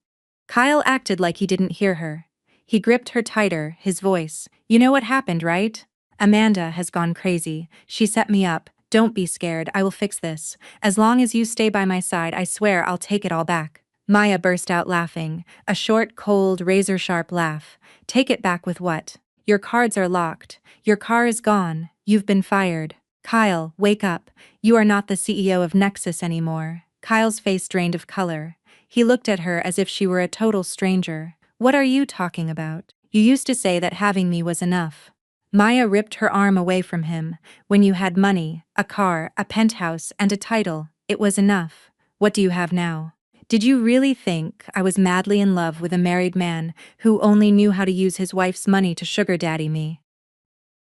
Kyle acted like he didn't hear her. He gripped her tighter, his voice. "You know what happened, right? Amanda has gone crazy. She set me up. Don't be scared, I will fix this. As long as you stay by my side, I swear I'll take it all back." Maya burst out laughing, a short, cold, razor-sharp laugh. "Take it back with what? Your cards are locked. Your car is gone. You've been fired. Kyle, wake up. You are not the CEO of Nexus anymore." Kyle's face drained of color. He looked at her as if she were a total stranger. "What are you talking about? You used to say that having me was enough. Maya ripped her arm away from him. When you had money, a car, a penthouse, and a title, it was enough. What do you have now? Did you really think I was madly in love with a married man who only knew how to use his wife's money to sugar daddy me?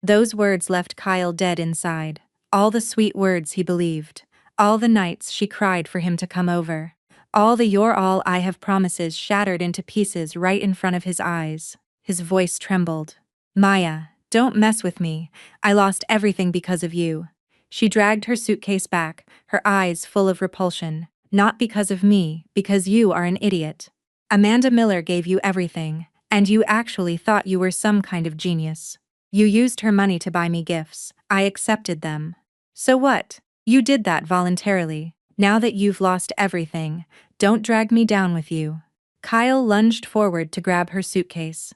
Those words left Kyle dead inside. All the sweet words he believed. All the nights she cried for him to come over. All the "you're all I have" promises shattered into pieces right in front of his eyes. His voice trembled. Maya, don't mess with me. I lost everything because of you. She dragged her suitcase back, her eyes full of repulsion. Not because of me, because you are an idiot. Amanda Miller gave you everything, and you actually thought you were some kind of genius. You used her money to buy me gifts. I accepted them. So what? You did that voluntarily. Now that you've lost everything, don't drag me down with you. Kyle lunged forward to grab her suitcase.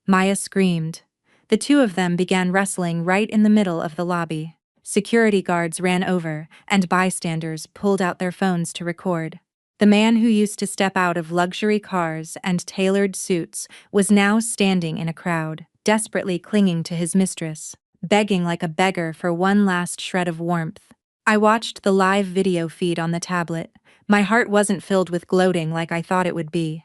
Maya screamed. The two of them began wrestling right in the middle of the lobby. Security guards ran over, and bystanders pulled out their phones to record. The man who used to step out of luxury cars and tailored suits was now standing in a crowd, desperately clinging to his mistress, begging like a beggar for one last shred of warmth. I watched the live video feed on the tablet. My heart wasn't filled with gloating like I thought it would be.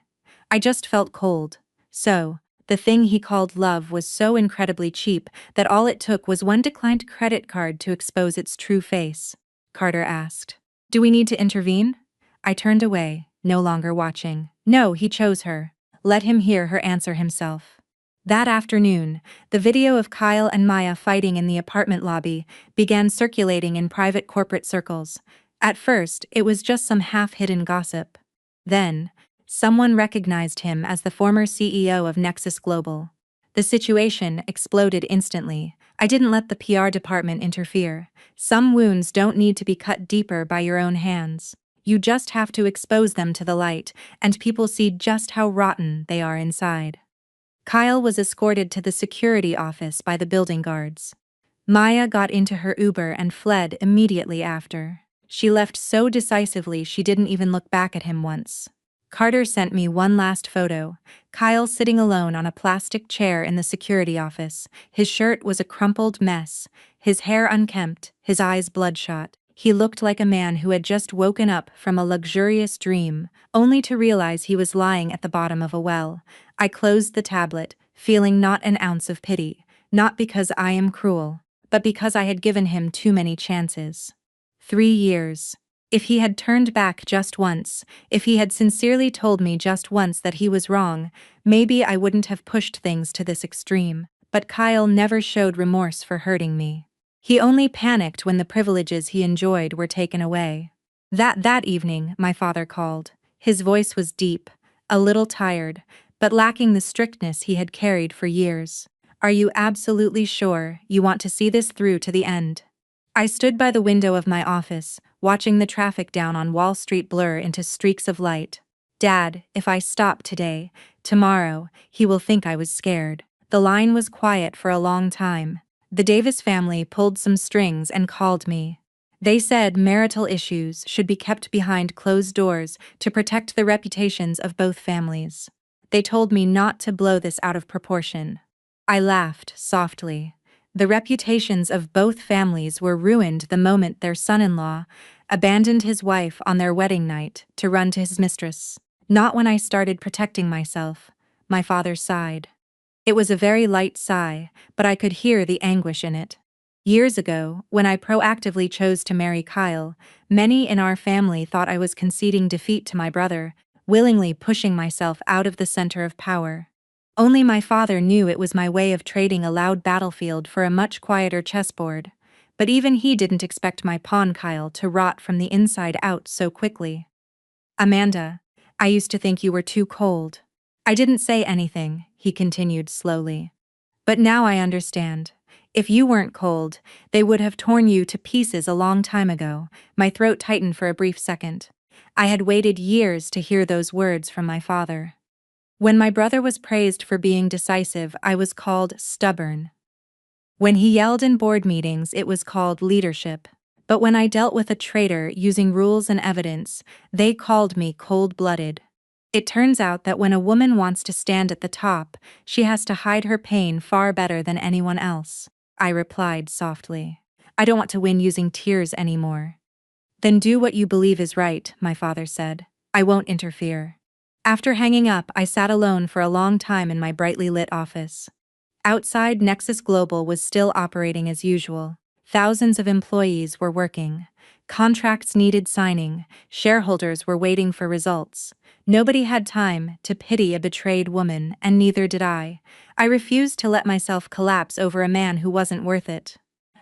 I just felt cold. So, the thing he called love was so incredibly cheap that all it took was one declined credit card to expose its true face. Carter asked. Do we need to intervene? I turned away, no longer watching. No, he chose her. Let him hear her answer himself. That afternoon, the video of Kyle and Maya fighting in the apartment lobby began circulating in private corporate circles. At first, it was just some half-hidden gossip. Then, someone recognized him as the former CEO of Nexus Global. The situation exploded instantly. I didn't let the PR department interfere. Some wounds don't need to be cut deeper by your own hands. You just have to expose them to the light, and people see just how rotten they are inside. Kyle was escorted to the security office by the building guards. Maya got into her Uber and fled immediately after. She left so decisively she didn't even look back at him once. Carter sent me one last photo. Kyle sitting alone on a plastic chair in the security office. His shirt was a crumpled mess, his hair unkempt, his eyes bloodshot. He looked like a man who had just woken up from a luxurious dream, only to realize he was lying at the bottom of a well. I closed the tablet, feeling not an ounce of pity, not because I am cruel, but because I had given him too many chances. 3 years. If he had turned back just once, if he had sincerely told me just once that he was wrong, maybe I wouldn't have pushed things to this extreme. But Kyle never showed remorse for hurting me. He only panicked when the privileges he enjoyed were taken away. That evening, my father called. His voice was deep, a little tired, but lacking the strictness he had carried for years. Are you absolutely sure you want to see this through to the end? I stood by the window of my office, watching the traffic down on Wall Street blur into streaks of light. Dad, if I stop today, tomorrow, he will think I was scared. The line was quiet for a long time. The Davis family pulled some strings and called me. They said marital issues should be kept behind closed doors to protect the reputations of both families. They told me not to blow this out of proportion. I laughed softly. The reputations of both families were ruined the moment their son-in-law abandoned his wife on their wedding night to run to his mistress. Not when I started protecting myself. My father sighed. It was a very light sigh, but I could hear the anguish in it. Years ago, when I proactively chose to marry Kyle, many in our family thought I was conceding defeat to my brother, willingly pushing myself out of the center of power. Only my father knew it was my way of trading a loud battlefield for a much quieter chessboard. But even he didn't expect my pawn Kyle to rot from the inside out so quickly. Amanda, I used to think you were too cold. I didn't say anything, he continued slowly. But now I understand. If you weren't cold, they would have torn you to pieces a long time ago. My throat tightened for a brief second. I had waited years to hear those words from my father. When my brother was praised for being decisive, I was called stubborn. When he yelled in board meetings, it was called leadership. But when I dealt with a traitor using rules and evidence, they called me cold-blooded. It turns out that when a woman wants to stand at the top, she has to hide her pain far better than anyone else. I replied softly. I don't want to win using tears anymore. Then do what you believe is right, my father said. I won't interfere. After hanging up, I sat alone for a long time in my brightly lit office. Outside, Nexus Global was still operating as usual. Thousands of employees were working. Contracts needed signing. Shareholders were waiting for results. Nobody had time to pity a betrayed woman, and neither did I. I refused to let myself collapse over a man who wasn't worth it.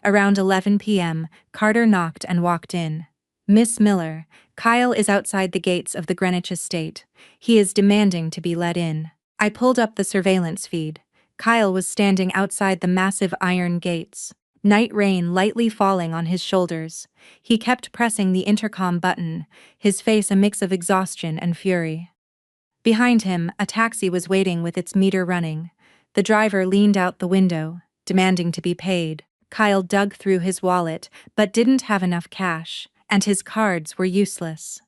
Around 11 p.m., Carter knocked and walked in. Miss Miller, Kyle is outside the gates of the Greenwich estate. He is demanding to be let in. I pulled up the surveillance feed. Kyle was standing outside the massive iron gates. Night rain lightly falling on his shoulders. He kept pressing the intercom button, his face a mix of exhaustion and fury. Behind him, a taxi was waiting with its meter running. The driver leaned out the window, demanding to be paid. Kyle dug through his wallet, but didn't have enough cash, and his cards were useless.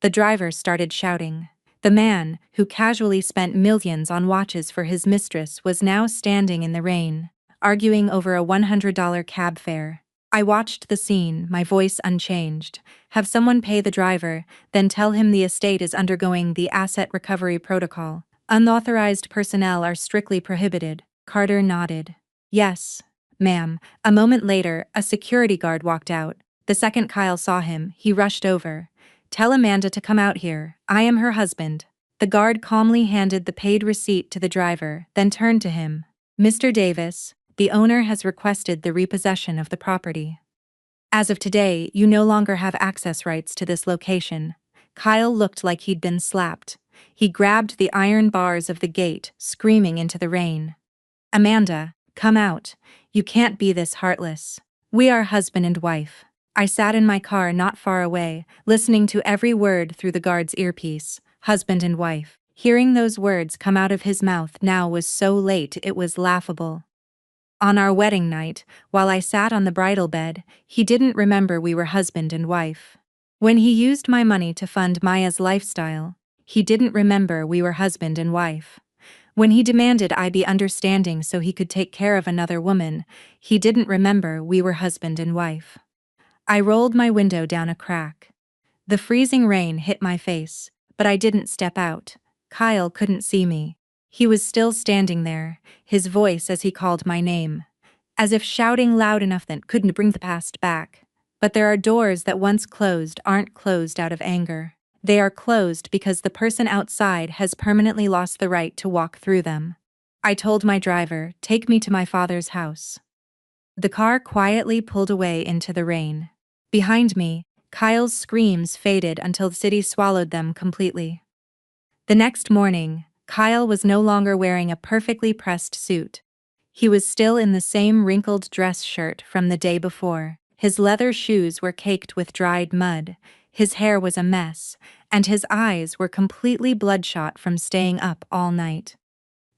The driver started shouting. The man, who casually spent millions on watches for his mistress, was now standing in the rain, arguing over a $100 cab fare. I watched the scene, my voice unchanged. Have someone pay the driver, then tell him the estate is undergoing the asset recovery protocol. Unauthorized personnel are strictly prohibited. Carter nodded. Yes, ma'am. A moment later, a security guard walked out. The second Kyle saw him, he rushed over. Tell Amanda to come out here. I am her husband. The guard calmly handed the paid receipt to the driver, then turned to him. Mr. Davis, the owner has requested the repossession of the property. As of today, you no longer have access rights to this location. Kyle looked like he'd been slapped. He grabbed the iron bars of the gate, screaming into the rain. Amanda, come out. You can't be this heartless. We are husband and wife. I sat in my car not far away, listening to every word through the guard's earpiece. Husband and wife. Hearing those words come out of his mouth now was so late it was laughable. On our wedding night, while I sat on the bridal bed, he didn't remember we were husband and wife. When he used my money to fund Maya's lifestyle, he didn't remember we were husband and wife. When he demanded I be understanding so he could take care of another woman, he didn't remember we were husband and wife. I rolled my window down a crack. The freezing rain hit my face, but I didn't step out. Kyle couldn't see me. He was still standing there, his voice as he called my name, as if shouting loud enough that couldn't bring the past back. But there are doors that once closed aren't closed out of anger. They are closed because the person outside has permanently lost the right to walk through them. I told my driver, take me to my father's house. The car quietly pulled away into the rain. Behind me, Kyle's screams faded until the city swallowed them completely. The next morning, Kyle was no longer wearing a perfectly pressed suit. He was still in the same wrinkled dress shirt from the day before. His leather shoes were caked with dried mud, his hair was a mess, and his eyes were completely bloodshot from staying up all night.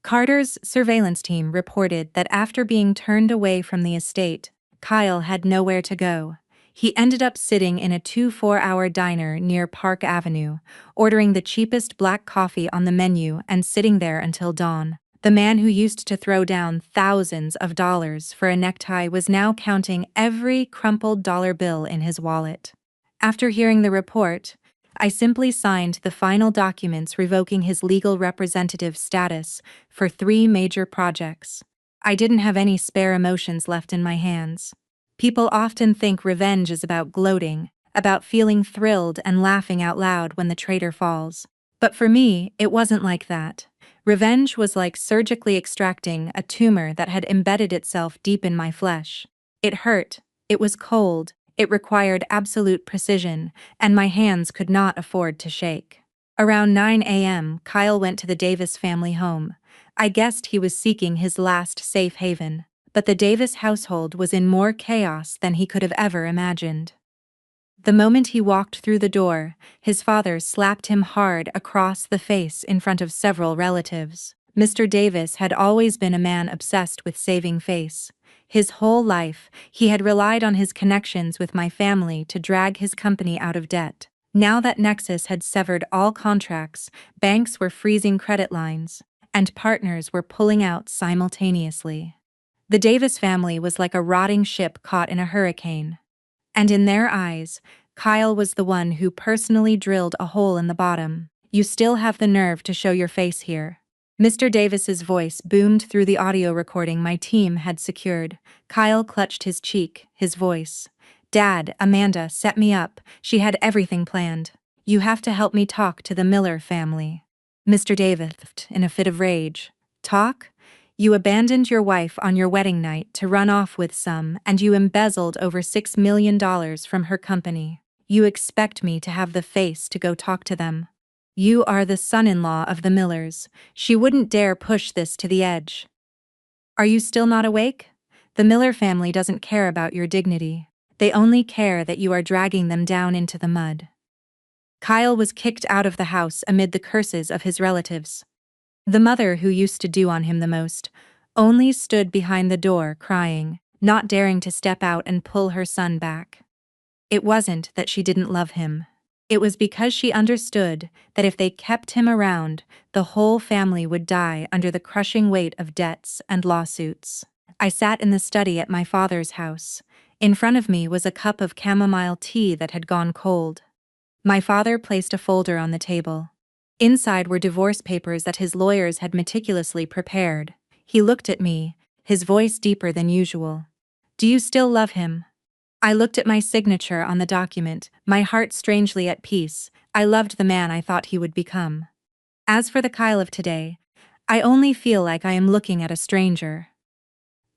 Carter's surveillance team reported that after being turned away from the estate, Kyle had nowhere to go. He ended up sitting in a 2-4-hour diner near Park Avenue, ordering the cheapest black coffee on the menu and sitting there until dawn. The man who used to throw down thousands of dollars for a necktie was now counting every crumpled dollar bill in his wallet. After hearing the report, I simply signed the final documents revoking his legal representative status for 3 major projects. I didn't have any spare emotions left in my hands. People often think revenge is about gloating, about feeling thrilled and laughing out loud when the traitor falls. But for me, it wasn't like that. Revenge was like surgically extracting a tumor that had embedded itself deep in my flesh. It hurt, it was cold, it required absolute precision, and my hands could not afford to shake. Around 9 a.m., Kyle went to the Davis family home. I guessed he was seeking his last safe haven. But the Davis household was in more chaos than he could have ever imagined. The moment he walked through the door, his father slapped him hard across the face in front of several relatives. Mr. Davis had always been a man obsessed with saving face. His whole life, he had relied on his connections with my family to drag his company out of debt. Now that Nexus had severed all contracts, banks were freezing credit lines, and partners were pulling out simultaneously. The Davis family was like a rotting ship caught in a hurricane. And in their eyes, Kyle was the one who personally drilled a hole in the bottom. "You still have the nerve to show your face here." Mr. Davis's voice boomed through the audio recording my team had secured. Kyle clutched his cheek, his voice. "Dad, Amanda set me up. She had everything planned. You have to help me talk to the Miller family." Mr. Davis, in a fit of rage. "Talk? You abandoned your wife on your wedding night to run off with some, and you embezzled over $6 million from her company. You expect me to have the face to go talk to them? You are the son-in-law of the Millers. She wouldn't dare push this to the edge. Are you still not awake? The Miller family doesn't care about your dignity. They only care that you are dragging them down into the mud." Kyle was kicked out of the house amid the curses of his relatives. The mother who used to do on him the most only stood behind the door crying, not daring to step out and pull her son back. It wasn't that she didn't love him. It was because she understood that if they kept him around, the whole family would die under the crushing weight of debts and lawsuits. I sat in the study at my father's house. In front of me was a cup of chamomile tea that had gone cold. My father placed a folder on the table. Inside were divorce papers that his lawyers had meticulously prepared. He looked at me, his voice deeper than usual. "Do you still love him?" I looked at my signature on the document, my heart strangely at peace. I loved the man I thought he would become. As for the Kyle of today, I only feel like I am looking at a stranger.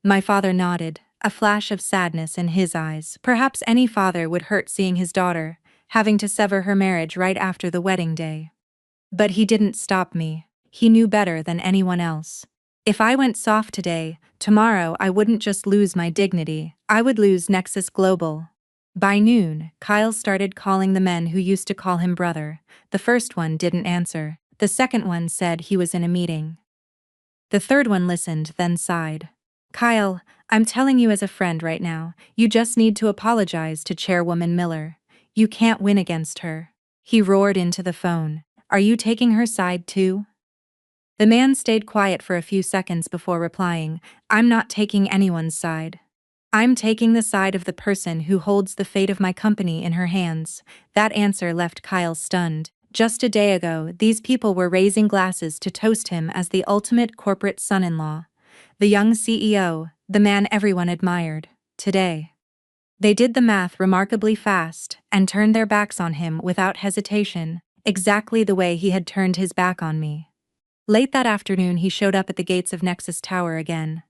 My father nodded, a flash of sadness in his eyes. Perhaps any father would hurt seeing his daughter, having to sever her marriage right after the wedding day. But he didn't stop me. He knew better than anyone else. If I went soft today, tomorrow I wouldn't just lose my dignity, I would lose Nexus Global. By noon, Kyle started calling the men who used to call him brother. The first one didn't answer. The second one said he was in a meeting. The third one listened, then sighed. "Kyle, I'm telling you as a friend right now, you just need to apologize to Chairwoman Miller. You can't win against her." He roared into the phone. "Are you taking her side too?" The man stayed quiet for a few seconds before replying, "I'm not taking anyone's side. I'm taking the side of the person who holds the fate of my company in her hands." That answer left Kyle stunned. Just a day ago, these people were raising glasses to toast him as the ultimate corporate son-in-law. The young CEO, the man everyone admired. Today, they did the math remarkably fast and turned their backs on him without hesitation, exactly the way he had turned his back on me. Late that afternoon he showed up at the gates of Nexus Tower again.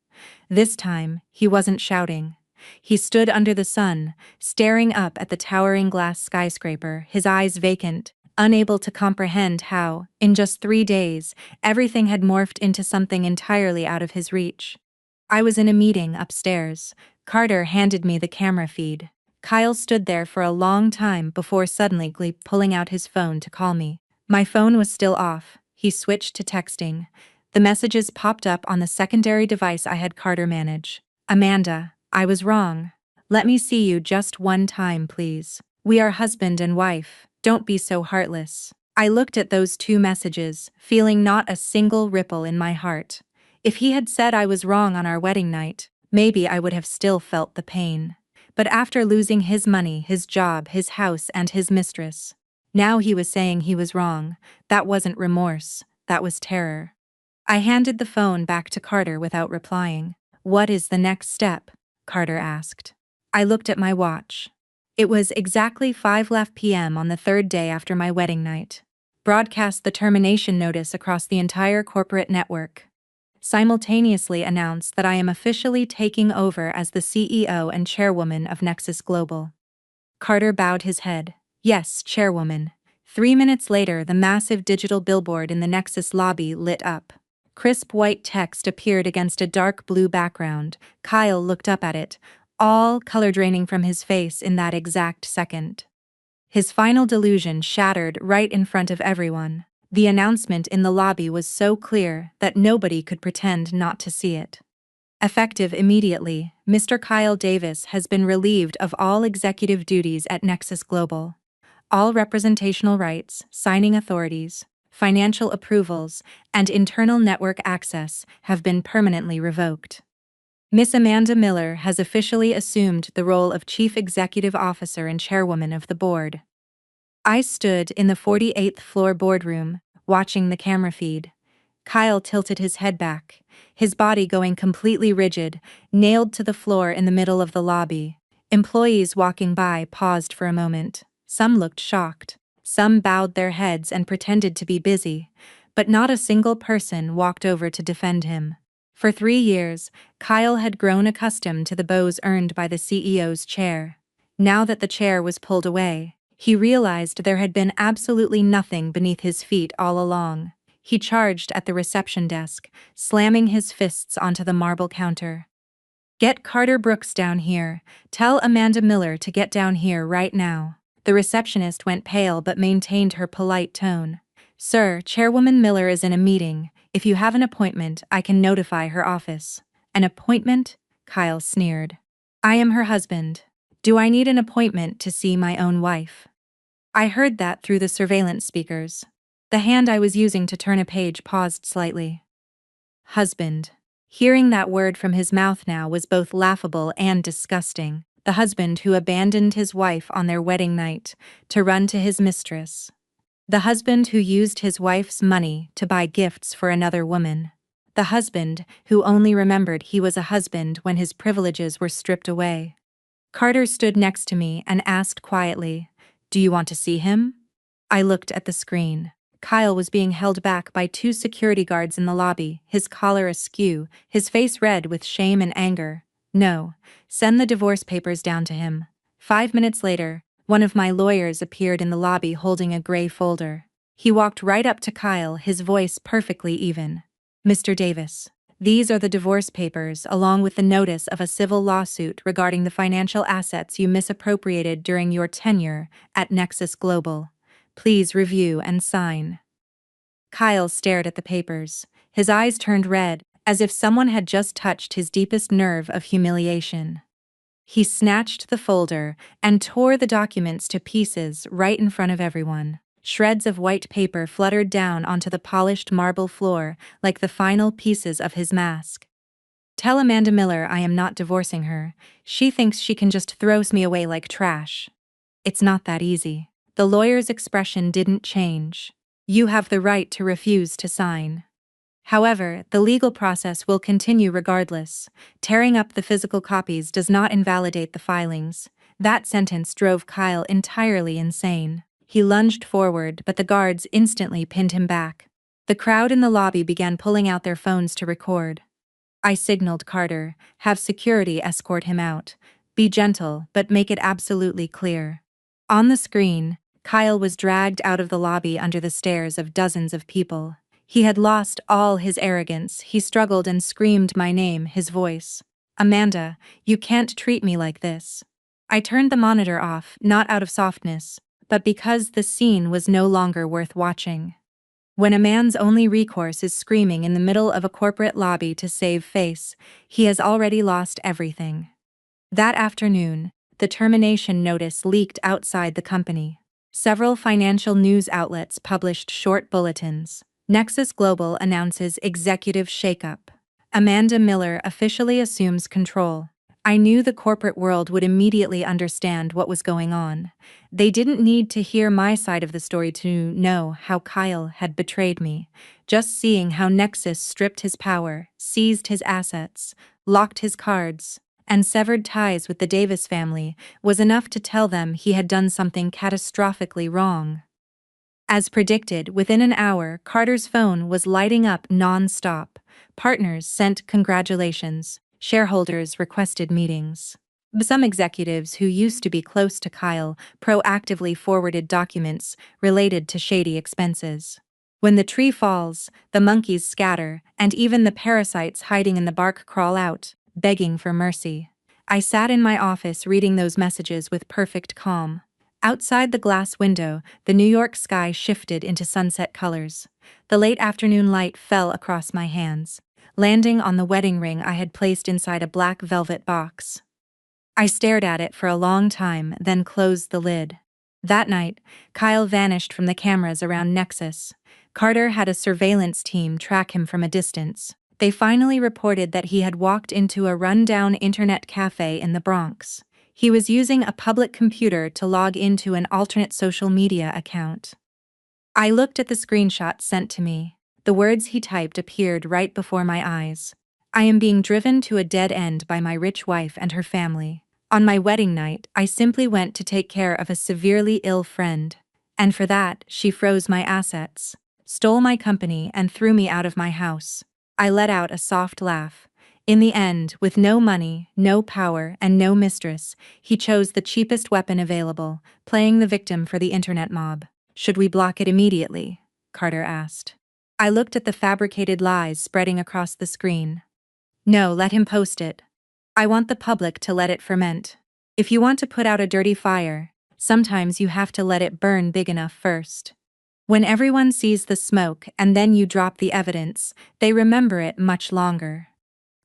This time, he wasn't shouting. He stood under the sun, staring up at the towering glass skyscraper, his eyes vacant, unable to comprehend how, in just 3 days, everything had morphed into something entirely out of his reach. I was in a meeting upstairs. Carter handed me the camera feed. Kyle stood there for a long time before suddenly pulling out his phone to call me. My phone was still off. He switched to texting. The messages popped up on the secondary device I had Carter manage. "Amanda, I was wrong. Let me see you just one time, please. We are husband and wife. Don't be so heartless." I looked at those 2 messages, feeling not a single ripple in my heart. If he had said I was wrong on our wedding night, maybe I would have still felt the pain. But after losing his money, his job, his house, and his mistress, now he was saying he was wrong. That wasn't remorse, that was terror. I handed the phone back to Carter without replying. "What is the next step?" Carter asked. I looked at my watch. It was exactly 5 p.m. on the 3rd day after my wedding night. Broadcast the termination notice across the entire corporate network. Simultaneously announce that I am officially taking over as the CEO and chairwoman of Nexus Global. Carter bowed his head. "Yes, chairwoman." 3 minutes later, the massive digital billboard in the Nexus lobby lit up. Crisp white text appeared against a dark blue background. Kyle looked up at it, all color draining from his face in that exact second. His final delusion shattered right in front of everyone. The announcement in the lobby was so clear that nobody could pretend not to see it. Effective immediately, Mr. Kyle Davis has been relieved of all executive duties at Nexus Global. All representational rights, signing authorities, financial approvals, and internal network access have been permanently revoked. Miss Amanda Miller has officially assumed the role of Chief Executive Officer and Chairwoman of the board. I stood in the 48th floor boardroom, watching the camera feed. Kyle tilted his head back, his body going completely rigid, nailed to the floor in the middle of the lobby. Employees walking by paused for a moment. Some looked shocked. Some bowed their heads and pretended to be busy, but not a single person walked over to defend him. For 3 years, Kyle had grown accustomed to the bows earned by the CEO's chair. Now that the chair was pulled away, he realized there had been absolutely nothing beneath his feet all along. He charged at the reception desk, slamming his fists onto the marble counter. "Get Carter Brooks down here. Tell Amanda Miller to get down here right now." The receptionist went pale but maintained her polite tone. "Sir, Chairwoman Miller is in a meeting. If you have an appointment, I can notify her office." "An appointment?" Kyle sneered. "I am her husband. Do I need an appointment to see my own wife?" I heard that through the surveillance speakers. The hand I was using to turn a page paused slightly. Husband. Hearing that word from his mouth now was both laughable and disgusting. The husband who abandoned his wife on their wedding night to run to his mistress. The husband who used his wife's money to buy gifts for another woman. The husband who only remembered he was a husband when his privileges were stripped away. Carter stood next to me and asked quietly, "Do you want to see him?" I looked at the screen. Kyle was being held back by 2 security guards in the lobby, his collar askew, his face red with shame and anger. "No, send the divorce papers down to him." 5 minutes later, one of my lawyers appeared in the lobby holding a gray folder. He walked right up to Kyle, his voice perfectly even. "Mr. Davis, these are the divorce papers along with the notice of a civil lawsuit regarding the financial assets you misappropriated during your tenure at Nexus Global. Please review and sign." Kyle stared at the papers. His eyes turned red, as if someone had just touched his deepest nerve of humiliation. He snatched the folder and tore the documents to pieces right in front of everyone. Shreds of white paper fluttered down onto the polished marble floor like the final pieces of his mask. "Tell Amanda Miller I am not divorcing her. She thinks she can just throw me away like trash. It's not that easy." The lawyer's expression didn't change. "You have the right to refuse to sign. However, the legal process will continue regardless. Tearing up the physical copies does not invalidate the filings." That sentence drove Kyle entirely insane. He lunged forward, but the guards instantly pinned him back. The crowd in the lobby began pulling out their phones to record. I signaled Carter, "Have security escort him out. Be gentle, but make it absolutely clear." On the screen, Kyle was dragged out of the lobby under the stares of dozens of people. He had lost all his arrogance. He struggled and screamed my name, his voice. "Amanda, you can't treat me like this." I turned the monitor off, not out of softness, but because the scene was no longer worth watching. When a man's only recourse is screaming in the middle of a corporate lobby to save face, he has already lost everything. That afternoon, the termination notice leaked outside the company. Several financial news outlets published short bulletins. Nexus Global announces executive shakeup. Amanda Miller officially assumes control. I knew the corporate world would immediately understand what was going on. They didn't need to hear my side of the story to know how Kyle had betrayed me. Just seeing how Nexus stripped his power, seized his assets, locked his cards, and severed ties with the Davis family was enough to tell them he had done something catastrophically wrong. As predicted, within an hour, Carter's phone was lighting up non-stop. Partners sent congratulations. Shareholders requested meetings. Some executives who used to be close to Kyle proactively forwarded documents related to shady expenses. When the tree falls, the monkeys scatter, and even the parasites hiding in the bark crawl out, begging for mercy. I sat in my office reading those messages with perfect calm. Outside the glass window, the New York sky shifted into sunset colors. The late afternoon light fell across my hands, landing on the wedding ring I had placed inside a black velvet box. I stared at it for a long time, then closed the lid. That night, Kyle vanished from the cameras around Nexus. Carter had a surveillance team track him from a distance. They finally reported that he had walked into a rundown internet cafe in the Bronx. He was using a public computer to log into an alternate social media account. I looked at the screenshot sent to me. The words he typed appeared right before my eyes. I am being driven to a dead end by my rich wife and her family. On my wedding night, I simply went to take care of a severely ill friend. And for that, she froze my assets, stole my company, and threw me out of my house. I let out a soft laugh. In the end, with no money, no power, and no mistress, he chose the cheapest weapon available, playing the victim for the internet mob. Should we block it immediately? Carter asked. I looked at the fabricated lies spreading across the screen. No, let him post it. I want the public to let it ferment. If you want to put out a dirty fire, sometimes you have to let it burn big enough first. When everyone sees the smoke and then you drop the evidence, they remember it much longer.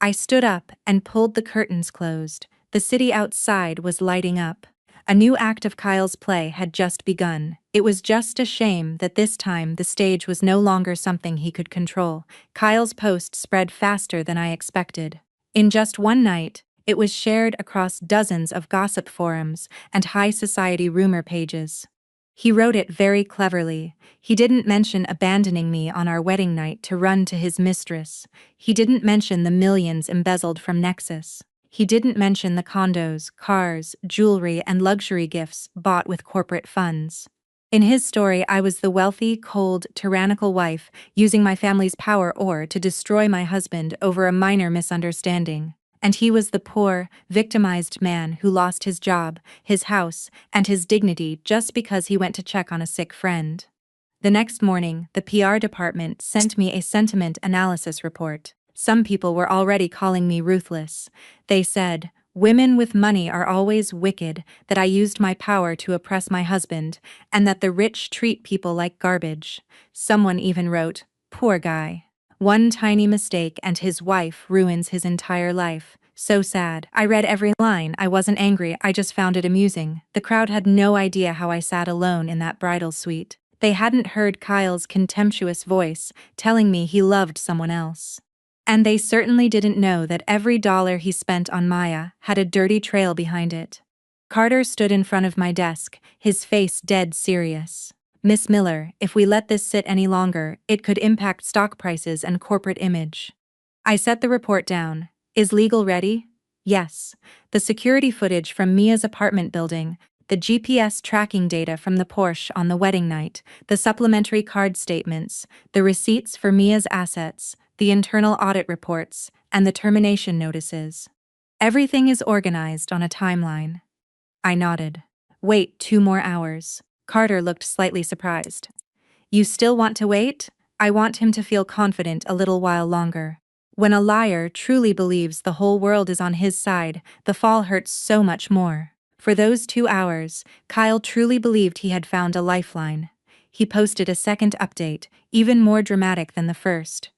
I stood up and pulled the curtains closed. The city outside was lighting up. A new act of Kyle's play had just begun. It was just a shame that this time the stage was no longer something he could control. Kyle's post spread faster than I expected. In just one night, it was shared across dozens of gossip forums and high society rumor pages. He wrote it very cleverly. He didn't mention abandoning me on our wedding night to run to his mistress. He didn't mention the millions embezzled from Nexus. He didn't mention the condos, cars, jewelry, and luxury gifts bought with corporate funds. In his story, I was the wealthy, cold, tyrannical wife using my family's power to destroy my husband over a minor misunderstanding. And he was the poor, victimized man who lost his job, his house, and his dignity just because he went to check on a sick friend. The next morning, the PR department sent me a sentiment analysis report. Some people were already calling me ruthless. They said, women with money are always wicked, that I used my power to oppress my husband, and that the rich treat people like garbage. Someone even wrote, poor guy. One tiny mistake and his wife ruins his entire life. So sad. I read every line. I wasn't angry, I just found it amusing. The crowd had no idea how I sat alone in that bridal suite. They hadn't heard Kyle's contemptuous voice telling me he loved someone else. And they certainly didn't know that every dollar he spent on Maya had a dirty trail behind it. Carter stood in front of my desk, his face dead serious. Miss Miller, if we let this sit any longer, it could impact stock prices and corporate image. I set the report down. Is legal ready? Yes. The security footage from Mia's apartment building, the GPS tracking data from the Porsche on the wedding night, the supplementary card statements, the receipts for Mia's assets, the internal audit reports, and the termination notices. Everything is organized on a timeline. I nodded. Wait 2 more hours. Carter looked slightly surprised. You still want to wait? I want him to feel confident a little while longer. When a liar truly believes the whole world is on his side, the fall hurts so much more. For those 2 hours, Kyle truly believed he had found a lifeline. He posted a second update, even more dramatic than the first.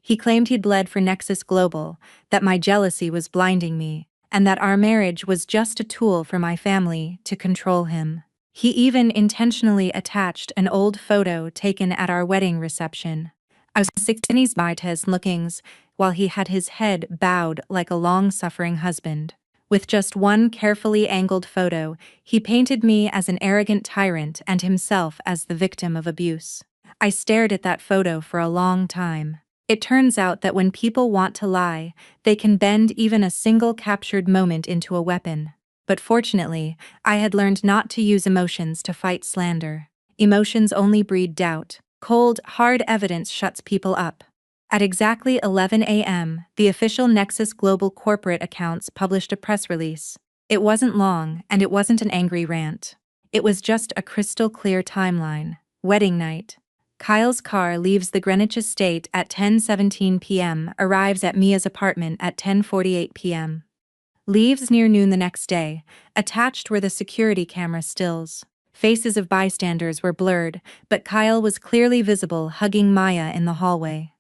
He claimed he'd bled for Nexus Global, that my jealousy was blinding me, and that our marriage was just a tool for my family to control him. He even intentionally attached an old photo taken at our wedding reception. I was 16's by his lookings, while he had his head bowed like a long-suffering husband. With just one carefully angled photo, he painted me as an arrogant tyrant and himself as the victim of abuse. I stared at that photo for a long time. It turns out that when people want to lie, they can bend even a single captured moment into a weapon. But fortunately, I had learned not to use emotions to fight slander. Emotions only breed doubt. Cold, hard evidence shuts people up. At exactly 11 a.m., the official Nexus Global corporate accounts published a press release. It wasn't long, and it wasn't an angry rant. It was just a crystal clear timeline. Wedding night. Kyle's car leaves the Greenwich estate at 10:17 p.m., arrives at Mia's apartment at 10:48 p.m. Leaves near noon the next day. Attached were the security camera stills. Faces of bystanders were blurred, but Kyle was clearly visible hugging Maya in the hallway.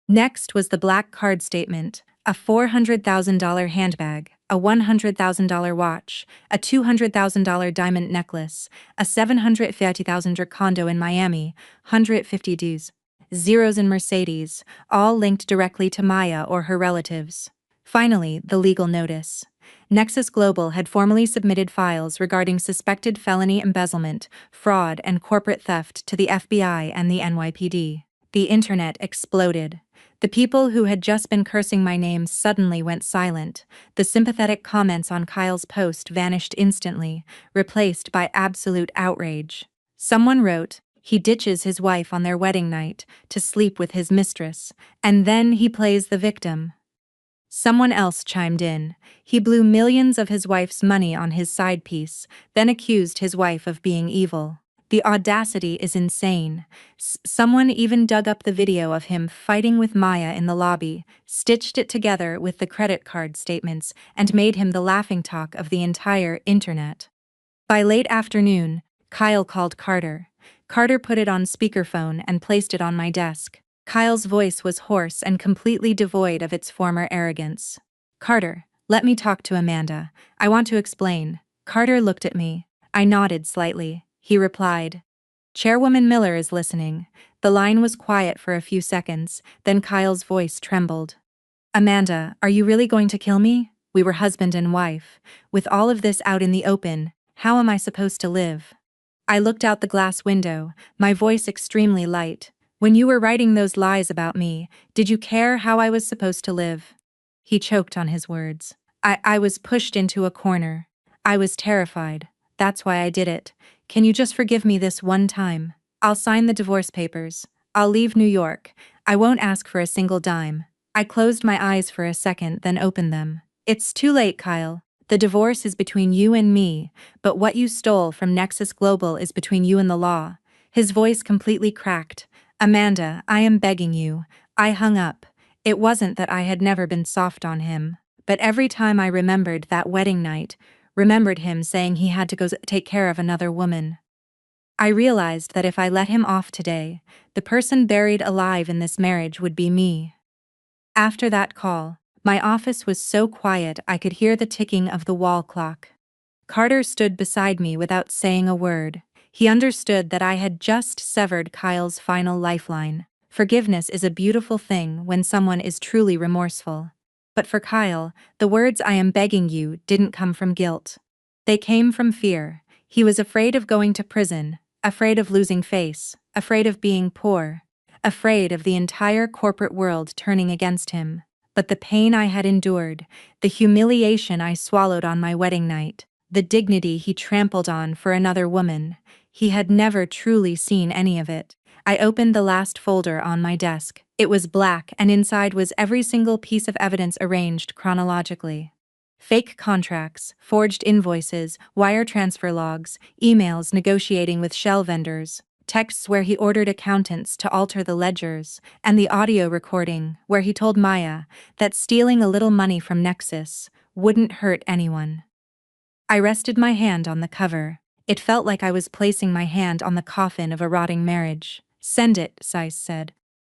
Next was the black card statement. A $400,000 handbag, a $100,000 watch, a $200,000 diamond necklace, a $750,000 condo in Miami, 150 dues, zeros in Mercedes, all linked directly to Maya or her relatives. Finally, the legal notice. Nexus Global had formally submitted files regarding suspected felony embezzlement, fraud, and corporate theft to the FBI and the NYPD. The internet exploded. The people who had just been cursing my name suddenly went silent. The sympathetic comments on Kyle's post vanished instantly, replaced by absolute outrage. Someone wrote, "He ditches his wife on their wedding night to sleep with his mistress, and then he plays the victim." Someone else chimed in, "He blew millions of his wife's money on his side piece, then accused his wife of being evil." The audacity is insane. Someone even dug up the video of him fighting with Maya in the lobby, stitched it together with the credit card statements, and made him the laughingstock of the entire internet. By late afternoon, Kyle called Carter. Carter put it on speakerphone and placed it on my desk. Kyle's voice was hoarse and completely devoid of its former arrogance. "Carter, let me talk to Amanda. I want to explain." Carter looked at me. I nodded slightly. He replied, "Chairwoman Miller is listening." The line was quiet for a few seconds, then Kyle's voice trembled. "Amanda, are you really going to kill me? We were husband and wife. With all of this out in the open, how am I supposed to live?" I looked out the glass window, my voice extremely light. "When you were writing those lies about me, did you care how I was supposed to live?" He choked on his words. I was pushed into a corner. I was terrified. That's why I did it. Can you just forgive me this one time? I'll sign the divorce papers. I'll leave New York. I won't ask for a single dime. I closed my eyes for a second, then opened them. "It's too late, Kyle. The divorce is between you and me, but what you stole from Nexus Global is between you and the law." His voice completely cracked. "Amanda, I am begging you." I hung up. It wasn't that I had never been soft on him, but every time I remembered that wedding night, remembered him saying he had to go take care of another woman, I realized that if I let him off today, the person buried alive in this marriage would be me. After that call, my office was so quiet I could hear the ticking of the wall clock. Carter stood beside me without saying a word. He understood that I had just severed Kyle's final lifeline. Forgiveness is a beautiful thing when someone is truly remorseful. But for Kyle, the words "I am begging you" didn't come from guilt. They came from fear. He was afraid of going to prison, afraid of losing face, afraid of being poor, afraid of the entire corporate world turning against him. But the pain I had endured, the humiliation I swallowed on my wedding night, the dignity he trampled on for another woman, he had never truly seen any of it. I opened the last folder on my desk. It was black, and inside was every single piece of evidence arranged chronologically. Fake contracts, forged invoices, wire transfer logs, emails negotiating with shell vendors, texts where he ordered accountants to alter the ledgers, and the audio recording where he told Maya that stealing a little money from Nexus wouldn't hurt anyone. I rested my hand on the cover. It felt like I was placing my hand on the coffin of a rotting marriage. "Send it," Seiss said.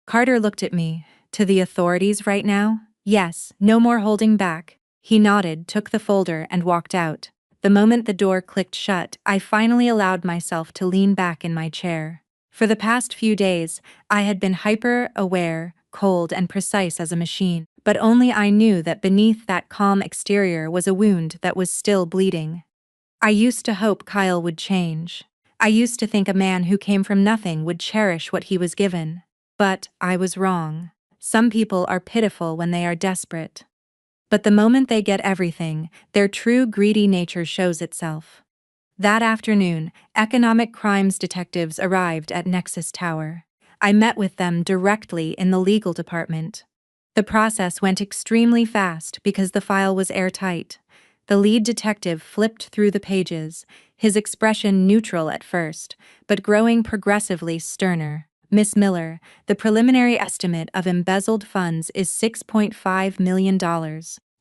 Carter looked at me. "To the authorities right now?" "Yes, no more holding back." He nodded, took the folder, and walked out. The moment the door clicked shut, I finally allowed myself to lean back in my chair. For the past few days, I had been hyper-aware, cold, and precise as a machine, but only I knew that beneath that calm exterior was a wound that was still bleeding. I used to hope Kyle would change. I used to think a man who came from nothing would cherish what he was given. But I was wrong. Some people are pitiful when they are desperate. But the moment they get everything, their true greedy nature shows itself. That afternoon, economic crimes detectives arrived at Nexus Tower. I met with them directly in the legal department. The process went extremely fast because the file was airtight. The lead detective flipped through the pages, his expression neutral at first, but growing progressively sterner. "Miss Miller, the preliminary estimate of embezzled funds is $6.5 million,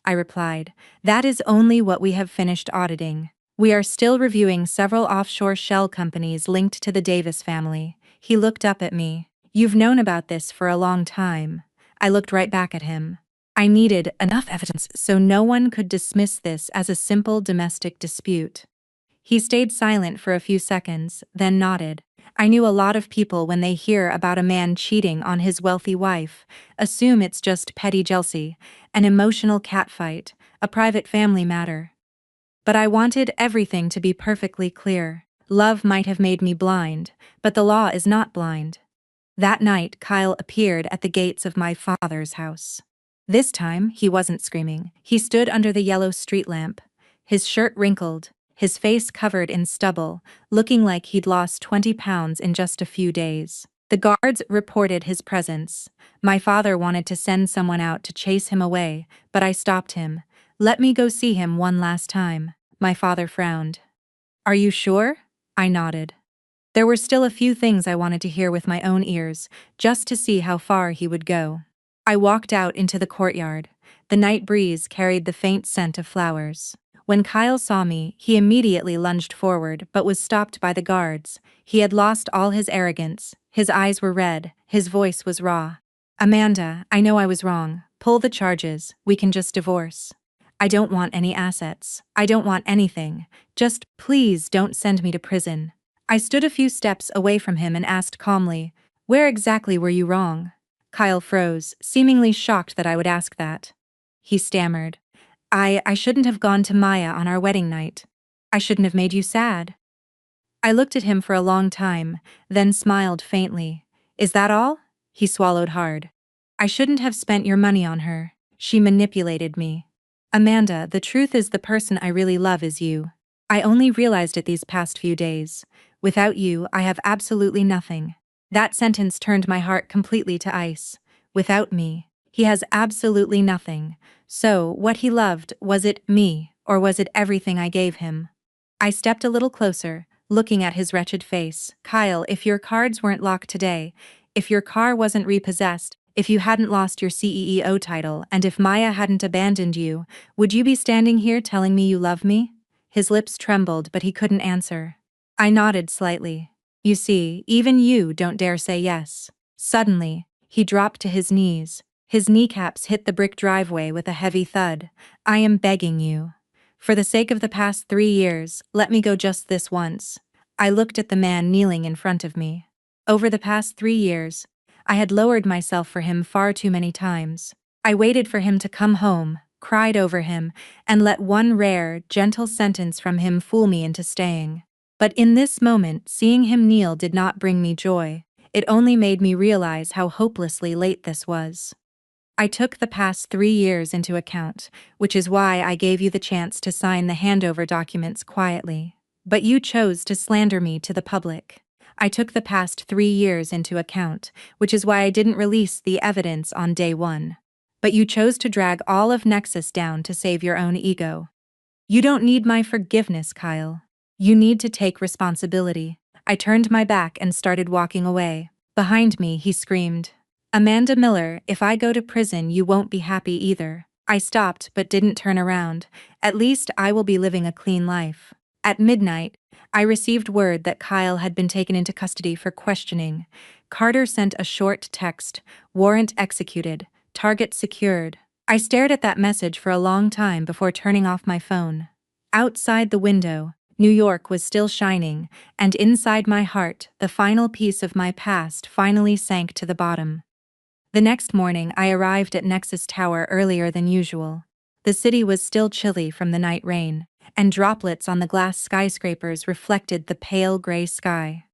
I replied. "That is only what we have finished auditing. We are still reviewing several offshore shell companies linked to the Davis family." He looked up at me. "You've known about this for a long time." I looked right back at him. I needed enough evidence so no one could dismiss this as a simple domestic dispute. He stayed silent for a few seconds, then nodded. I knew a lot of people, when they hear about a man cheating on his wealthy wife, assume it's just petty jealousy, an emotional catfight, a private family matter. But I wanted everything to be perfectly clear. Love might have made me blind, but the law is not blind. That night, Kyle appeared at the gates of my father's house. This time, he wasn't screaming. He stood under the yellow street lamp, his shirt wrinkled, his face covered in stubble, looking like he'd lost 20 pounds in just a few days. The guards reported his presence. My father wanted to send someone out to chase him away, but I stopped him. "Let me go see him one last time." My father frowned. "Are you sure?" I nodded. There were still a few things I wanted to hear with my own ears, just to see how far he would go. I walked out into the courtyard. The night breeze carried the faint scent of flowers. When Kyle saw me, he immediately lunged forward but was stopped by the guards. He had lost all his arrogance. His eyes were red. His voice was raw. "Amanda, I know I was wrong. Pull the charges. We can just divorce. I don't want any assets. I don't want anything. Just please don't send me to prison." I stood a few steps away from him and asked calmly, "Where exactly were you wrong?" Kyle froze, seemingly shocked that I would ask that. He stammered, I shouldn't have gone to Maya on our wedding night. I shouldn't have made you sad." I looked at him for a long time, then smiled faintly. "Is that all?" He swallowed hard. "I shouldn't have spent your money on her. She manipulated me. Amanda, the truth is the person I really love is you. I only realized it these past few days. Without you, I have absolutely nothing." That sentence turned my heart completely to ice. Without me, he has absolutely nothing. So, what he loved, was it me, or was it everything I gave him? I stepped a little closer, looking at his wretched face. "Kyle, if your cards weren't locked today, if your car wasn't repossessed, if you hadn't lost your CEO title, and if Maya hadn't abandoned you, would you be standing here telling me you love me?" His lips trembled, but he couldn't answer. I nodded slightly. "You see, even you don't dare say yes." Suddenly, he dropped to his knees. His kneecaps hit the brick driveway with a heavy thud. "I am begging you. For the sake of the past 3 years, let me go just this once." I looked at the man kneeling in front of me. Over the past 3 years, I had lowered myself for him far too many times. I waited for him to come home, cried over him, and let one rare, gentle sentence from him fool me into staying. But in this moment, seeing him kneel did not bring me joy. It only made me realize how hopelessly late this was. I took the past 3 years into account, which is why I gave you the chance to sign the handover documents quietly. But you chose to slander me to the public. I took the past 3 years into account, which is why I didn't release the evidence on day 1. But you chose to drag all of Nexus down to save your own ego. You don't need my forgiveness, Kyle. You need to take responsibility. I turned my back and started walking away. Behind me, he screamed, "Amanda Miller, if I go to prison, you won't be happy either." I stopped but didn't turn around. At least I will be living a clean life. At midnight, I received word that Kyle had been taken into custody for questioning. Carter sent a short text, "Warrant executed, target secured." I stared at that message for a long time before turning off my phone. Outside the window, New York was still shining, and inside my heart, the final piece of my past finally sank to the bottom. The next morning, I arrived at Nexus Tower earlier than usual. The city was still chilly from the night rain, and droplets on the glass skyscrapers reflected the pale gray sky.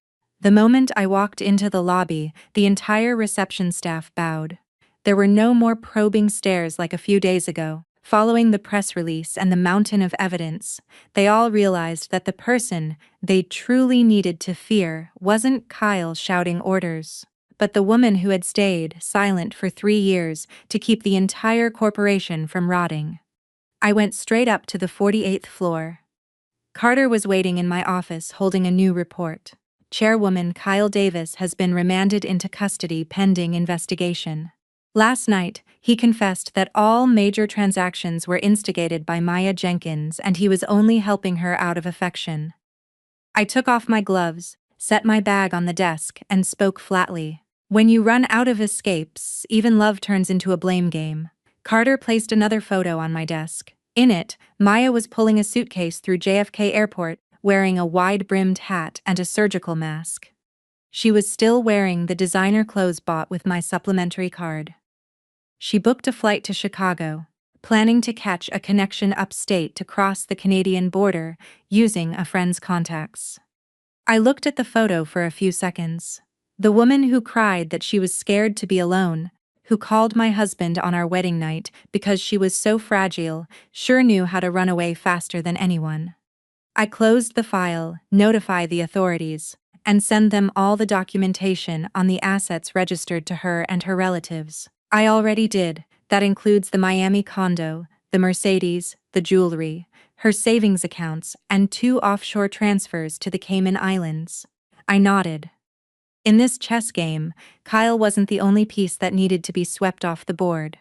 The moment I walked into the lobby, the entire reception staff bowed. There were no more probing stares like a few days ago. Following the press release and the mountain of evidence, they all realized that the person they truly needed to fear wasn't Kyle shouting orders, but the woman who had stayed silent for 3 years to keep the entire corporation from rotting. I went straight up to the 48th floor. Carter was waiting in my office holding a new report. "Chairwoman Kyle Davis has been remanded into custody pending investigation." Last night, he confessed that all major transactions were instigated by Maya Jenkins and he was only helping her out of affection. I took off my gloves, set my bag on the desk, and spoke flatly. "When you run out of escapes, even love turns into a blame game. Carter placed another photo on my desk. In it, Maya was pulling a suitcase through JFK Airport, wearing a wide-brimmed hat and a surgical mask. She was still wearing the designer clothes bought with my supplementary card. She booked a flight to Chicago, planning to catch a connection upstate to cross the Canadian border using a friend's contacts. I looked at the photo for a few seconds. The woman who cried that she was scared to be alone, who called my husband on our wedding night because she was so fragile, sure knew how to run away faster than anyone. I closed the file, notify the authorities, and send them all the documentation on the assets registered to her and her relatives. I already did. That includes the Miami condo, the Mercedes, the jewelry, her savings accounts, and 2 offshore transfers to the Cayman Islands. I nodded. In this chess game, Kyle wasn't the only piece that needed to be swept off the board.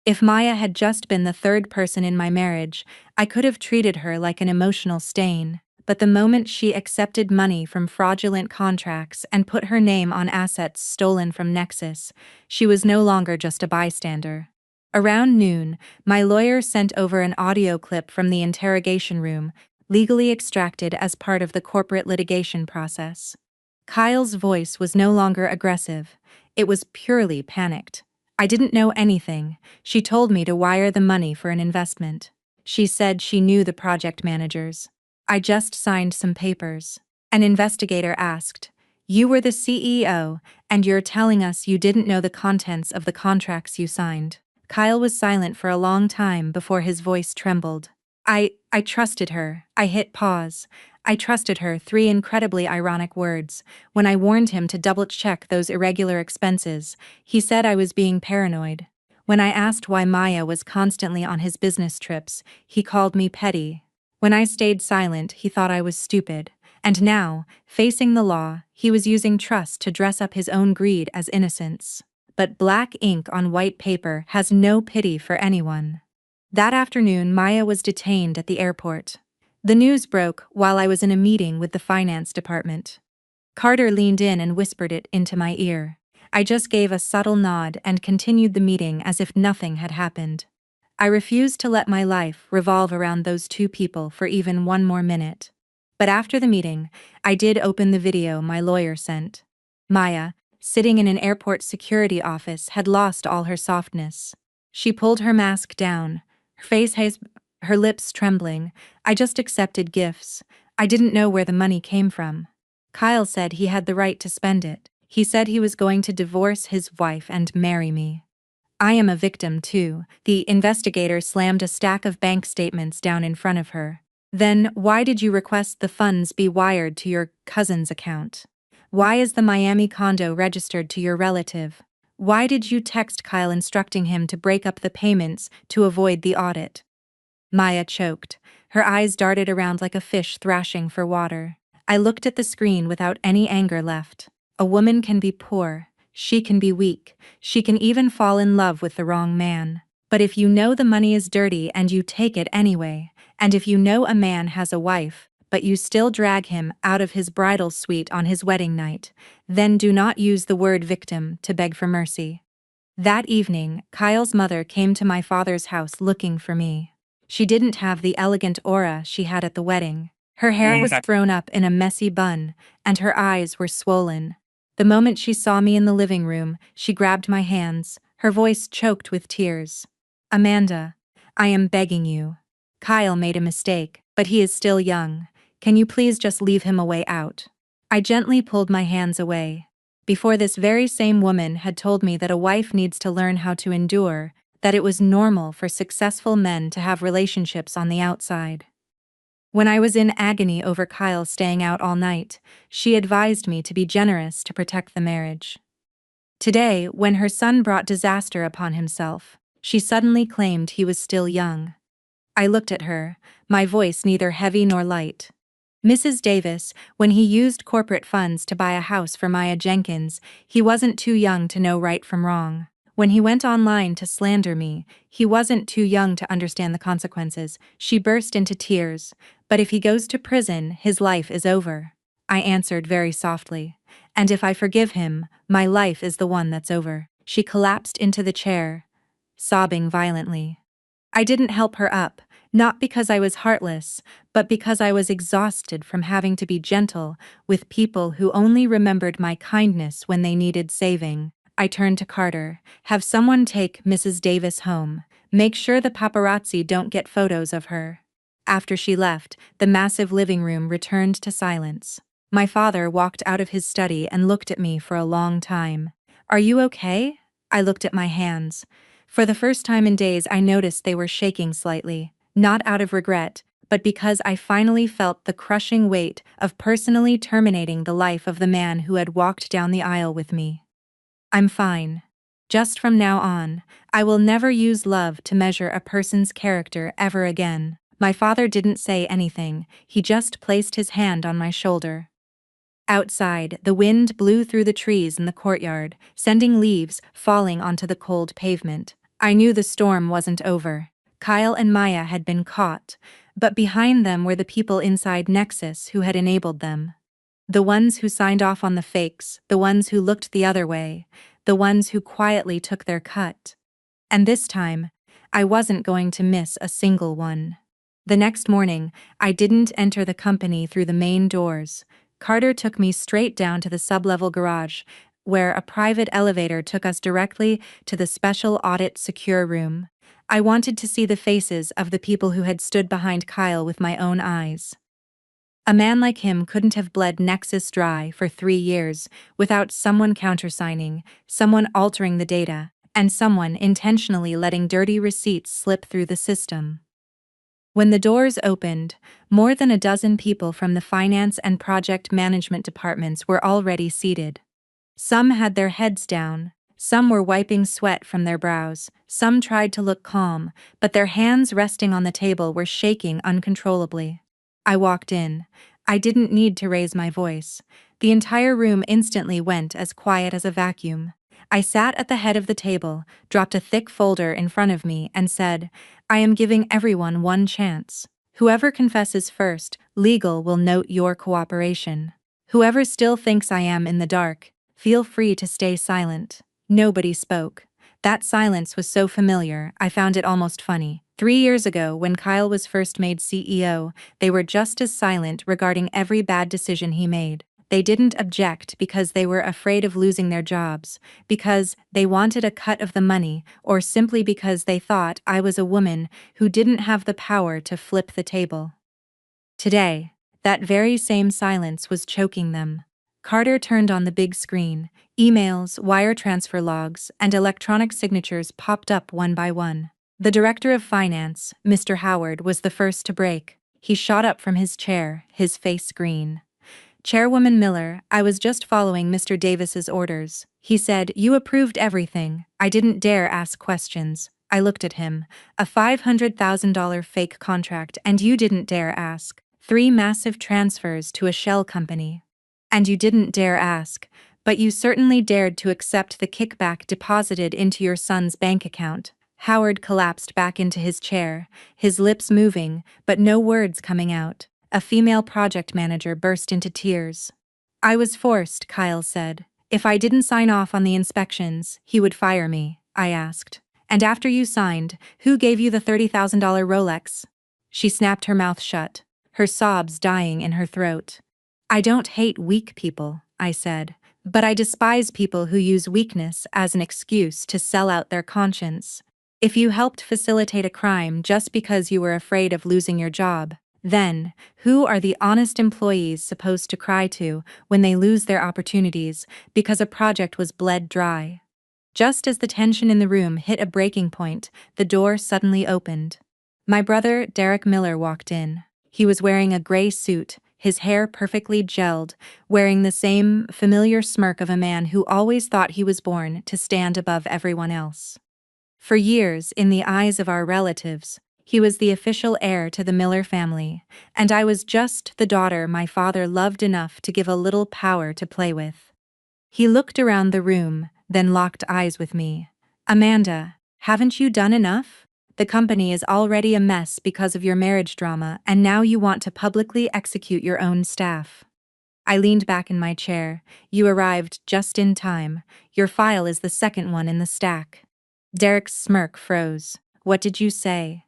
If Maya had just been the third person in my marriage, I could have treated her like an emotional stain, but the moment she accepted money from fraudulent contracts and put her name on assets stolen from Nexus, she was no longer just a bystander. Around noon, my lawyer sent over an audio clip from the interrogation room, legally extracted as part of the corporate litigation process. Kyle's voice was no longer aggressive. It was purely panicked. I didn't know anything. She told me to wire the money for an investment. She said she knew the project managers. I just signed some papers. An investigator asked, "You were the CEO, and you're telling us you didn't know the contents of the contracts you signed?" Kyle was silent for a long time before his voice trembled. I trusted her. I hit pause. I trusted her, 3 incredibly ironic words. When I warned him to double-check those irregular expenses, he said I was being paranoid. When I asked why Maya was constantly on his business trips, he called me petty. When I stayed silent, he thought I was stupid. And now, facing the law, he was using trust to dress up his own greed as innocence. But black ink on white paper has no pity for anyone. That afternoon, Maya was detained at the airport. The news broke while I was in a meeting with the finance department. Carter leaned in and whispered it into my ear. I just gave a subtle nod and continued the meeting as if nothing had happened. I refused to let my life revolve around those 2 people for even 1 more minute. But after the meeting, I did open the video my lawyer sent. Maya, sitting in an airport security office, had lost all her softness. She pulled her mask down, her lips trembling. I just accepted gifts. I didn't know where the money came from. Kyle said he had the right to spend it. He said he was going to divorce his wife and marry me. I am a victim too. The investigator slammed a stack of bank statements down in front of her. Then, why did you request the funds be wired to your cousin's account? Why is the Miami condo registered to your relative? Why did you text Kyle instructing him to break up the payments to avoid the audit? Maya choked. Her eyes darted around like a fish thrashing for water. I looked at the screen without any anger left. A woman can be poor. She can be weak. She can even fall in love with the wrong man. But if you know the money is dirty and you take it anyway, and if you know a man has a wife, but you still drag him out of his bridal suite on his wedding night, then do not use the word victim to beg for mercy. That evening, Kyle's mother came to my father's house looking for me. She didn't have the elegant aura she had at the wedding. Her hair was thrown up in a messy bun, and her eyes were swollen. The moment she saw me in the living room, she grabbed my hands, her voice choked with tears. "Amanda, I am begging you. Kyle made a mistake, but he is still young. Can you please just leave him a way out?" I gently pulled my hands away. Before, this very same woman had told me that a wife needs to learn how to endure, that it was normal for successful men to have relationships on the outside. When I was in agony over Kyle staying out all night, she advised me to be generous to protect the marriage. Today, when her son brought disaster upon himself, she suddenly claimed he was still young. I looked at her, my voice neither heavy nor light. "Mrs. Davis, when he used corporate funds to buy a house for Maya Jenkins, he wasn't too young to know right from wrong. When he went online to slander me, he wasn't too young to understand the consequences." She burst into tears. "But if he goes to prison, his life is over." I answered very softly. "And if I forgive him, my life is the one that's over." She collapsed into the chair. sobbing violently. I didn't help her up, not because I was heartless, but because I was exhausted from having to be gentle with people who only remembered my kindness when they needed saving. I turned to Carter. Have someone take Mrs. Davis home. Make sure the paparazzi don't get photos of her. After she left, the massive living room returned to silence. My father walked out of his study and looked at me for a long time. Are you okay? I looked at my hands. For the first time in days, I noticed they were shaking slightly, not out of regret, but because I finally felt the crushing weight of personally terminating the life of the man who had walked down the aisle with me. I'm fine. Just from now on, I will never use love to measure a person's character ever again. My father didn't say anything, he just placed his hand on my shoulder. Outside, the wind blew through the trees in the courtyard, sending leaves falling onto the cold pavement. I knew the storm wasn't over. Kyle and Maya had been caught, but behind them were the people inside Nexus who had enabled them. The ones who signed off on the fakes, the ones who looked the other way, the ones who quietly took their cut. And this time, I wasn't going to miss a single one. The next morning, I didn't enter the company through the main doors. Carter took me straight down to the sub-level garage, where a private elevator took us directly to the special audit secure room. I wanted to see the faces of the people who had stood behind Kyle with my own eyes. A man like him couldn't have bled Nexus dry for 3 years without someone countersigning, someone altering the data, and someone intentionally letting dirty receipts slip through the system. When the doors opened, more than a dozen people from the finance and project management departments were already seated. Some had their heads down, some were wiping sweat from their brows, some tried to look calm, but their hands resting on the table were shaking uncontrollably. I walked in. I didn't need to raise my voice. The entire room instantly went as quiet as a vacuum. I sat at the head of the table, dropped a thick folder in front of me, and said, I am giving everyone one chance. Whoever confesses first, legal will note your cooperation. Whoever still thinks I am in the dark, feel free to stay silent. Nobody spoke. That silence was so familiar, I found it almost funny. 3 years ago, when Kyle was first made CEO, they were just as silent regarding every bad decision he made. They didn't object because they were afraid of losing their jobs, because they wanted a cut of the money, or simply because they thought I was a woman who didn't have the power to flip the table. Today, that very same silence was choking them. Carter turned on the big screen. Emails, wire transfer logs, and electronic signatures popped up one by one. The director of finance, Mr. Howard, was the first to break. He shot up from his chair, his face green. Chairwoman Miller, I was just following Mr. Davis's orders. He said, you approved everything. I didn't dare ask questions. I looked at him. A $500,000 fake contract, and you didn't dare ask. 3 massive transfers to a shell company. And you didn't dare ask, but you certainly dared to accept the kickback deposited into your son's bank account. Howard collapsed back into his chair, his lips moving, but no words coming out. A female project manager burst into tears. I was forced, Kyle said. If I didn't sign off on the inspections, he would fire me, I asked. And after you signed, who gave you the $30,000 Rolex? She snapped her mouth shut, her sobs dying in her throat. I don't hate weak people, I said, but I despise people who use weakness as an excuse to sell out their conscience. If you helped facilitate a crime just because you were afraid of losing your job, then, who are the honest employees supposed to cry to when they lose their opportunities because a project was bled dry? Just as the tension in the room hit a breaking point, the door suddenly opened. My brother, Derek Miller, walked in. He was wearing a gray suit, his hair perfectly gelled, wearing the same familiar smirk of a man who always thought he was born to stand above everyone else. For years, in the eyes of our relatives, he was the official heir to the Miller family, and I was just the daughter my father loved enough to give a little power to play with. He looked around the room, then locked eyes with me. Amanda, haven't you done enough? The company is already a mess because of your marriage drama, and now you want to publicly execute your own staff. I leaned back in my chair. You arrived just in time. Your file is the second one in the stack. Derek's smirk froze. What did you say?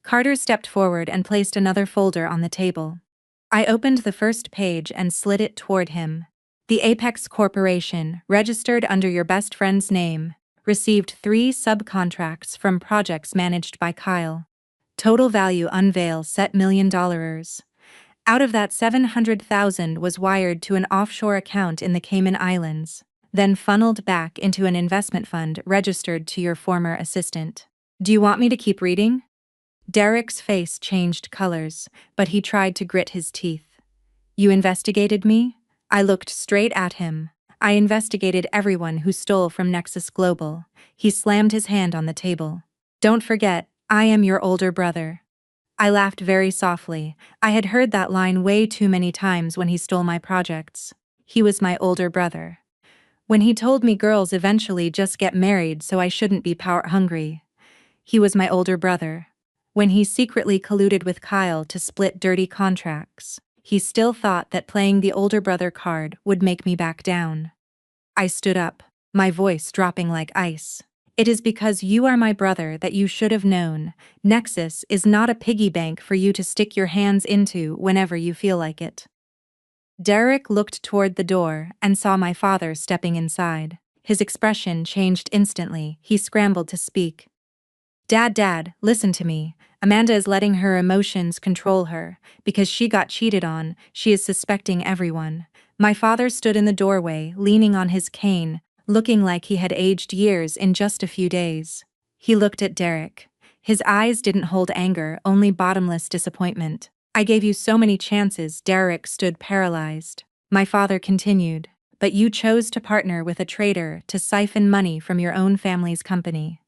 Carter stepped forward and placed another folder on the table. I opened the first page and slid it toward him. The Apex Corporation, registered under your best friend's name, received 3 subcontracts from projects managed by Kyle. Total value unveil set $1 million. Out of that, $700,000 was wired to an offshore account in the Cayman Islands, then funneled back into an investment fund registered to your former assistant. Do you want me to keep reading? Derek's face changed colors, but he tried to grit his teeth. You investigated me? I looked straight at him. I investigated everyone who stole from Nexus Global. He slammed his hand on the table. Don't forget, I am your older brother. I laughed very softly. I had heard that line way too many times when he stole my projects. He was my older brother. When he told me girls eventually just get married so I shouldn't be power-hungry. He was my older brother. When he secretly colluded with Kyle to split dirty contracts, he still thought that playing the older brother card would make me back down. I stood up, my voice dropping like ice. It is because you are my brother that you should have known. Nexus is not a piggy bank for you to stick your hands into whenever you feel like it. Derek looked toward the door and saw my father stepping inside. His expression changed instantly. He scrambled to speak. Dad, listen to me. Amanda is letting her emotions control her. Because she got cheated on, she is suspecting everyone. My father stood in the doorway, leaning on his cane, looking like he had aged years in just a few days. He looked at Derek. His eyes didn't hold anger, only bottomless disappointment. I gave you so many chances. Derek stood paralyzed. My father continued. But you chose to partner with a traitor to siphon money from your own family's company.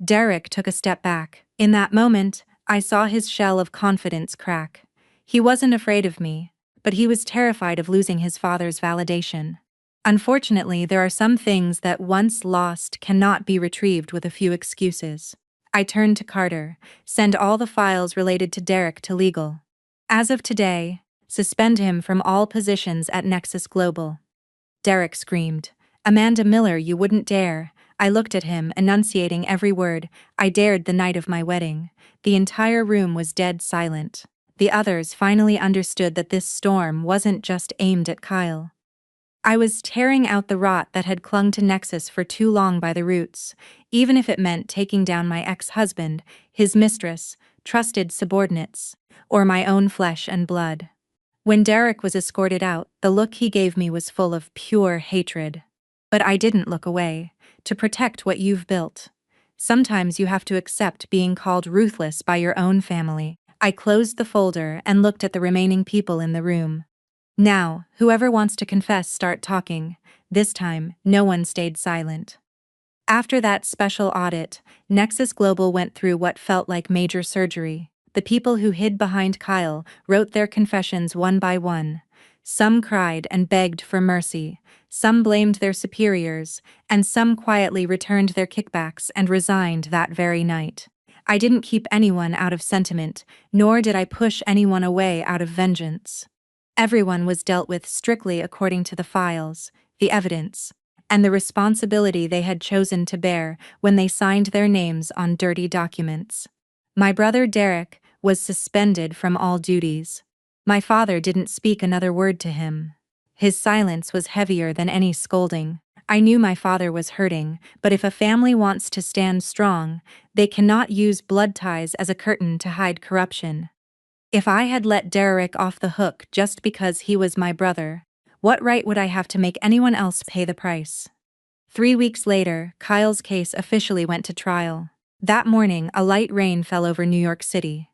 Derek took a step back. In that moment, I saw his shell of confidence crack. He wasn't afraid of me, but he was terrified of losing his father's validation. Unfortunately, there are some things that once lost cannot be retrieved with a few excuses. I turned to Carter. Send all the files related to Derek to legal. As of today, suspend him from all positions at Nexus Global. Derek screamed. Amanda Miller, you wouldn't dare. I looked at him, enunciating every word. I dared the night of my wedding. The entire room was dead silent. The others finally understood that this storm wasn't just aimed at Kyle. I was tearing out the rot that had clung to Nexus for too long by the roots, even if it meant taking down my ex-husband, his mistress, trusted subordinates, or my own flesh and blood. When Derek was escorted out, the look he gave me was full of pure hatred. But I didn't look away. To protect what you've built, sometimes you have to accept being called ruthless by your own family. I closed the folder and looked at the remaining people in the room. Now, whoever wants to confess, start talking. This time, no one stayed silent. After that special audit, Nexus Global went through what felt like major surgery. The people who hid behind Kyle wrote their confessions one by one. Some cried and begged for mercy, some blamed their superiors, and some quietly returned their kickbacks and resigned that very night. I didn't keep anyone out of sentiment, nor did I push anyone away out of vengeance. Everyone was dealt with strictly according to the files, the evidence, and the responsibility they had chosen to bear when they signed their names on dirty documents. My brother Derek was suspended from all duties. My father didn't speak another word to him. His silence was heavier than any scolding. I knew my father was hurting, but if a family wants to stand strong, they cannot use blood ties as a curtain to hide corruption. If I had let Derek off the hook just because he was my brother, what right would I have to make anyone else pay the price? 3 weeks later, Kyle's case officially went to trial. That morning, a light rain fell over New York City.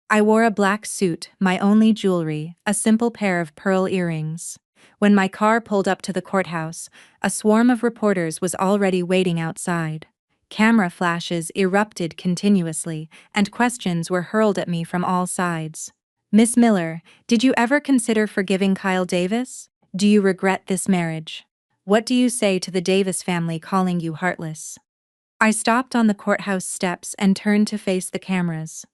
I wore a black suit, my only jewelry, a simple pair of pearl earrings. When my car pulled up to the courthouse, a swarm of reporters was already waiting outside. Camera flashes erupted continuously, and questions were hurled at me from all sides. Miss Miller, did you ever consider forgiving Kyle Davis? Do you regret this marriage? What do you say to the Davis family calling you heartless? I stopped on the courthouse steps and turned to face the cameras.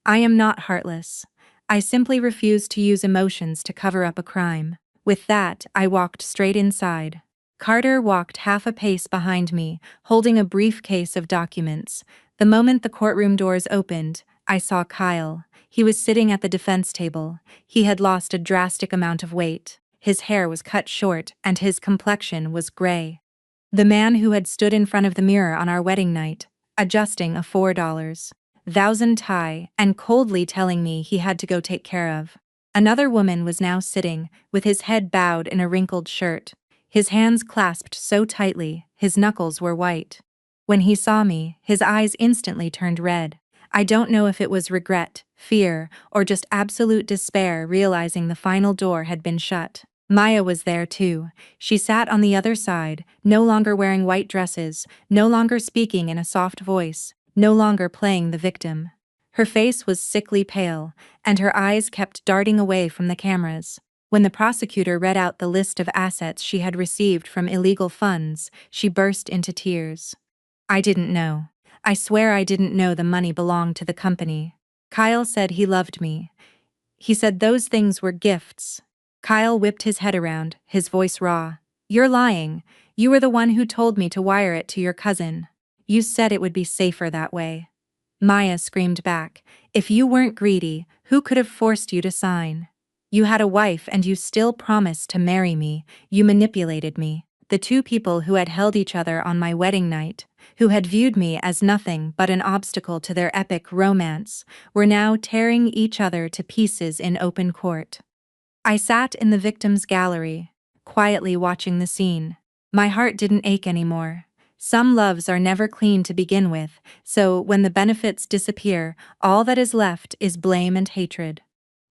I am not heartless. I simply refuse to use emotions to cover up a crime. With that, I walked straight inside. Carter walked half a pace behind me, holding a briefcase of documents. The moment the courtroom doors opened, I saw Kyle. He was sitting at the defense table. He had lost a drastic amount of weight. His hair was cut short, and his complexion was gray. The man who had stood in front of the mirror on our wedding night, adjusting a $4,000 tie and coldly telling me he had to go take care of. Another woman was now sitting, with his head bowed in a wrinkled shirt. His hands clasped so tightly, his knuckles were white. When he saw me, his eyes instantly turned red. I don't know if it was regret, fear, or just absolute despair realizing the final door had been shut. Maya was there too. She sat on the other side, no longer wearing white dresses, no longer speaking in a soft voice, no longer playing the victim. Her face was sickly pale, and her eyes kept darting away from the cameras. When the prosecutor read out the list of assets she had received from illegal funds, she burst into tears. I didn't know. I swear I didn't know the money belonged to the company. Kyle said he loved me. He said those things were gifts. Kyle whipped his head around, his voice raw. You're lying. You were the one who told me to wire it to your cousin. You said it would be safer that way. Maya screamed back. If you weren't greedy, who could have forced you to sign? You had a wife and you still promised to marry me. You manipulated me. The two people who had held each other on my wedding night, who had viewed me as nothing but an obstacle to their epic romance, were now tearing each other to pieces in open court. I sat in the victim's gallery, quietly watching the scene. My heart didn't ache anymore. Some loves are never clean to begin with, so when the benefits disappear, all that is left is blame and hatred.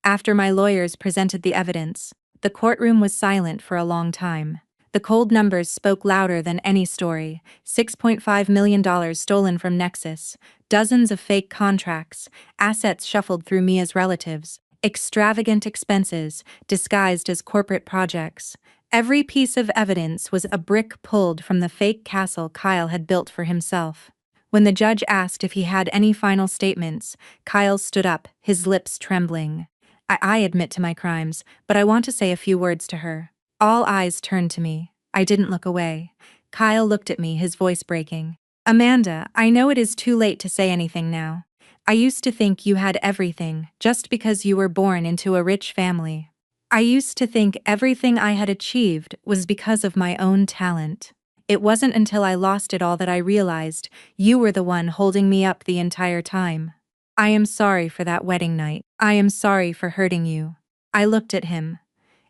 After my lawyers presented the evidence, the courtroom was silent for a long time. The cold numbers spoke louder than any story. $6.5 million stolen from Nexus, dozens of fake contracts, assets shuffled through Mia's relatives, extravagant expenses disguised as corporate projects. Every piece of evidence was a brick pulled from the fake castle Kyle had built for himself. When the judge asked if he had any final statements, Kyle stood up, his lips trembling. I admit to my crimes, but I want to say a few words to her. All eyes turned to me. I didn't look away. Kyle looked at me, his voice breaking. Amanda, I know it is too late to say anything now. I used to think you had everything, just because you were born into a rich family. I used to think everything I had achieved was because of my own talent. It wasn't until I lost it all that I realized you were the one holding me up the entire time. I am sorry for that wedding night. I am sorry for hurting you. I looked at him.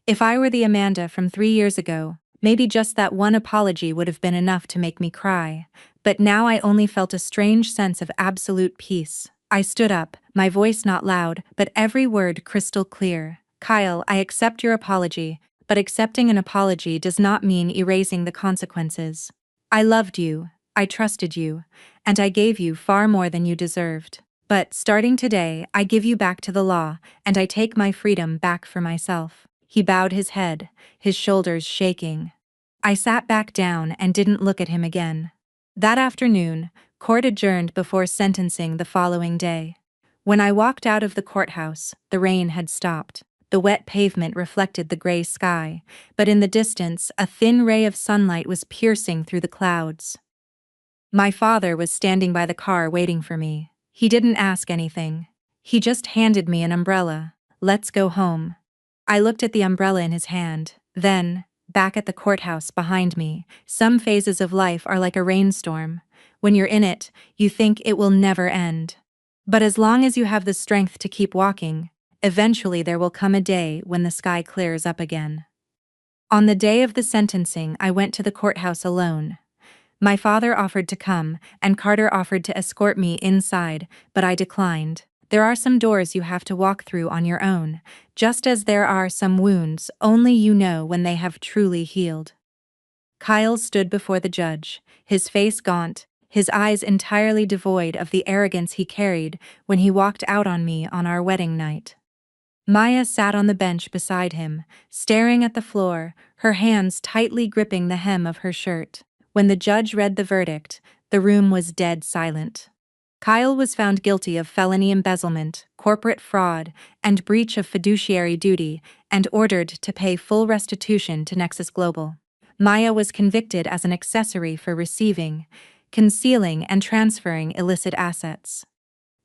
If I were the Amanda from 3 years ago, maybe just that one apology would have been enough to make me cry. But now I only felt a strange sense of absolute peace. I stood up, my voice not loud, but every word crystal clear. Kyle, I accept your apology, but accepting an apology does not mean erasing the consequences. I loved you, I trusted you, and I gave you far more than you deserved. But starting today, I give you back to the law, and I take my freedom back for myself. He bowed his head, his shoulders shaking. I sat back down and didn't look at him again. That afternoon, court adjourned before sentencing the following day. When I walked out of the courthouse, the rain had stopped. The wet pavement reflected the gray sky, but in the distance, a thin ray of sunlight was piercing through the clouds. My father was standing by the car waiting for me. He didn't ask anything. He just handed me an umbrella. Let's go home. I looked at the umbrella in his hand. Then, back at the courthouse behind me, some phases of life are like a rainstorm. When you're in it, you think it will never end. But as long as you have the strength to keep walking, eventually there will come a day when the sky clears up again. On the day of the sentencing, I went to the courthouse alone. My father offered to come, and Carter offered to escort me inside, but I declined. There are some doors you have to walk through on your own, just as there are some wounds only you know when they have truly healed. Kyle stood before the judge, his face gaunt, his eyes entirely devoid of the arrogance he carried when he walked out on me on our wedding night. Maya sat on the bench beside him, staring at the floor, her hands tightly gripping the hem of her shirt. When the judge read the verdict, the room was dead silent. Kyle was found guilty of felony embezzlement, corporate fraud, and breach of fiduciary duty, and ordered to pay full restitution to Nexus Global. Maya was convicted as an accessory for receiving, concealing, and transferring illicit assets.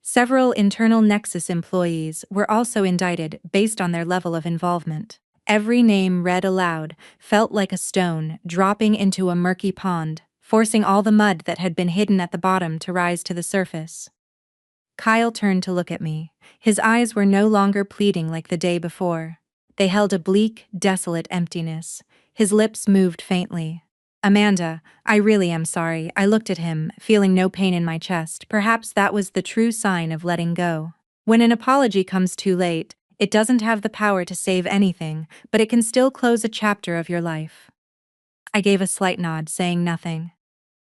Several internal Nexus employees were also indicted based on their level of involvement. Every name read aloud felt like a stone dropping into a murky pond, forcing all the mud that had been hidden at the bottom to rise to the surface. Kyle turned to look at me. His eyes were no longer pleading like the day before. They held a bleak, desolate emptiness. His lips moved faintly. Amanda, I really am sorry. I looked at him, feeling no pain in my chest. Perhaps that was the true sign of letting go. When an apology comes too late, it doesn't have the power to save anything, but it can still close a chapter of your life. I gave a slight nod, saying nothing.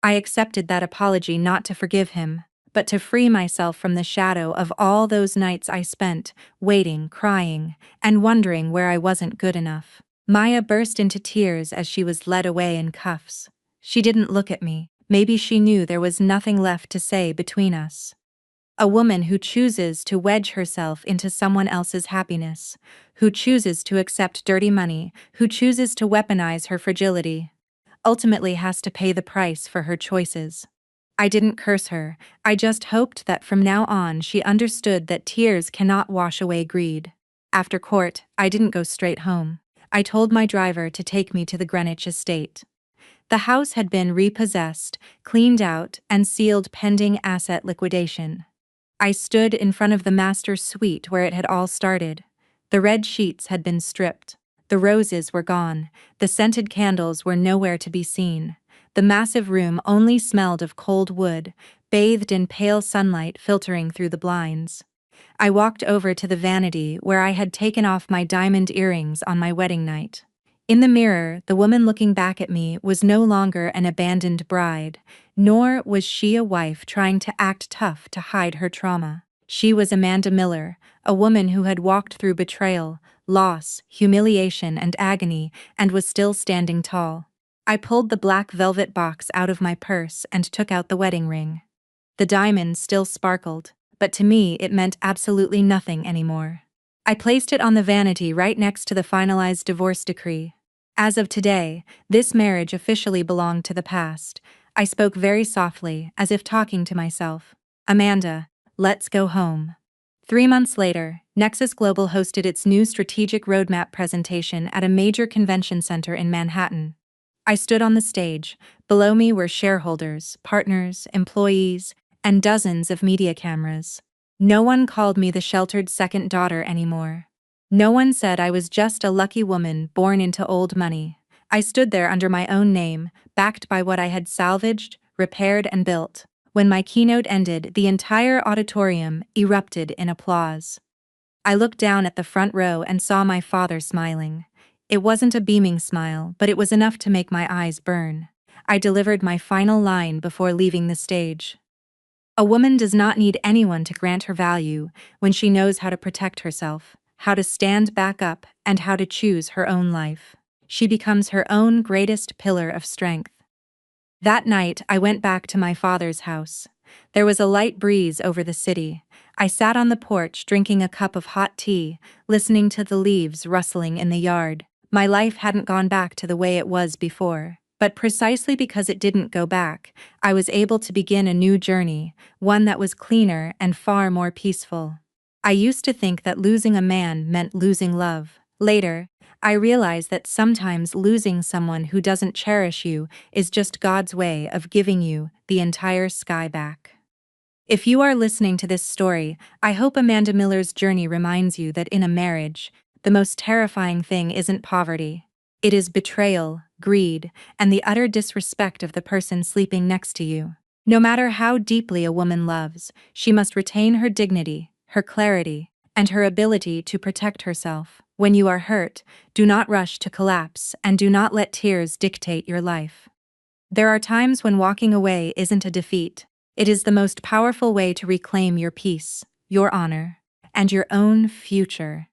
I accepted that apology not to forgive him, but to free myself from the shadow of all those nights I spent, waiting, crying, and wondering where I wasn't good enough. Maya burst into tears as she was led away in cuffs. She didn't look at me. Maybe she knew there was nothing left to say between us. A woman who chooses to wedge herself into someone else's happiness, who chooses to accept dirty money, who chooses to weaponize her fragility, ultimately has to pay the price for her choices. I didn't curse her, I just hoped that from now on she understood that tears cannot wash away greed. After court, I didn't go straight home. I told my driver to take me to the Greenwich estate. The house had been repossessed, cleaned out, and sealed pending asset liquidation. I stood in front of the master suite where it had all started. The red sheets had been stripped. The roses were gone. The scented candles were nowhere to be seen. The massive room only smelled of cold wood, bathed in pale sunlight filtering through the blinds. I walked over to the vanity where I had taken off my diamond earrings on my wedding night. In the mirror, the woman looking back at me was no longer an abandoned bride, nor was she a wife trying to act tough to hide her trauma. She was Amanda Miller, a woman who had walked through betrayal, loss, humiliation, and agony, and was still standing tall. I pulled the black velvet box out of my purse and took out the wedding ring. The diamond still sparkled, but to me it meant absolutely nothing anymore. I placed it on the vanity right next to the finalized divorce decree. As of today, this marriage officially belonged to the past. I spoke very softly, as if talking to myself. Amanda, let's go home. 3 months later, Nexus Global hosted its new strategic roadmap presentation at a major convention center in Manhattan. I stood on the stage. Below me were shareholders, partners, employees, and dozens of media cameras. No one called me the sheltered second daughter anymore. No one said I was just a lucky woman born into old money. I stood there under my own name, backed by what I had salvaged, repaired, and built. When my keynote ended, the entire auditorium erupted in applause. I looked down at the front row and saw my father smiling. It wasn't a beaming smile, but it was enough to make my eyes burn. I delivered my final line before leaving the stage. A woman does not need anyone to grant her value when she knows how to protect herself, how to stand back up, and how to choose her own life. She becomes her own greatest pillar of strength. That night, I went back to my father's house. There was a light breeze over the city. I sat on the porch drinking a cup of hot tea, listening to the leaves rustling in the yard. My life hadn't gone back to the way it was before. But precisely because it didn't go back, I was able to begin a new journey, one that was cleaner and far more peaceful. I used to think that losing a man meant losing love. Later, I realized that sometimes losing someone who doesn't cherish you is just God's way of giving you the entire sky back. If you are listening to this story, I hope Amanda Miller's journey reminds you that in a marriage, the most terrifying thing isn't poverty. It is betrayal, greed, and the utter disrespect of the person sleeping next to you. No matter how deeply a woman loves, she must retain her dignity, her clarity, and her ability to protect herself. When you are hurt, do not rush to collapse, and do not let tears dictate your life. There are times when walking away isn't a defeat. It is the most powerful way to reclaim your peace, your honor, and your own future.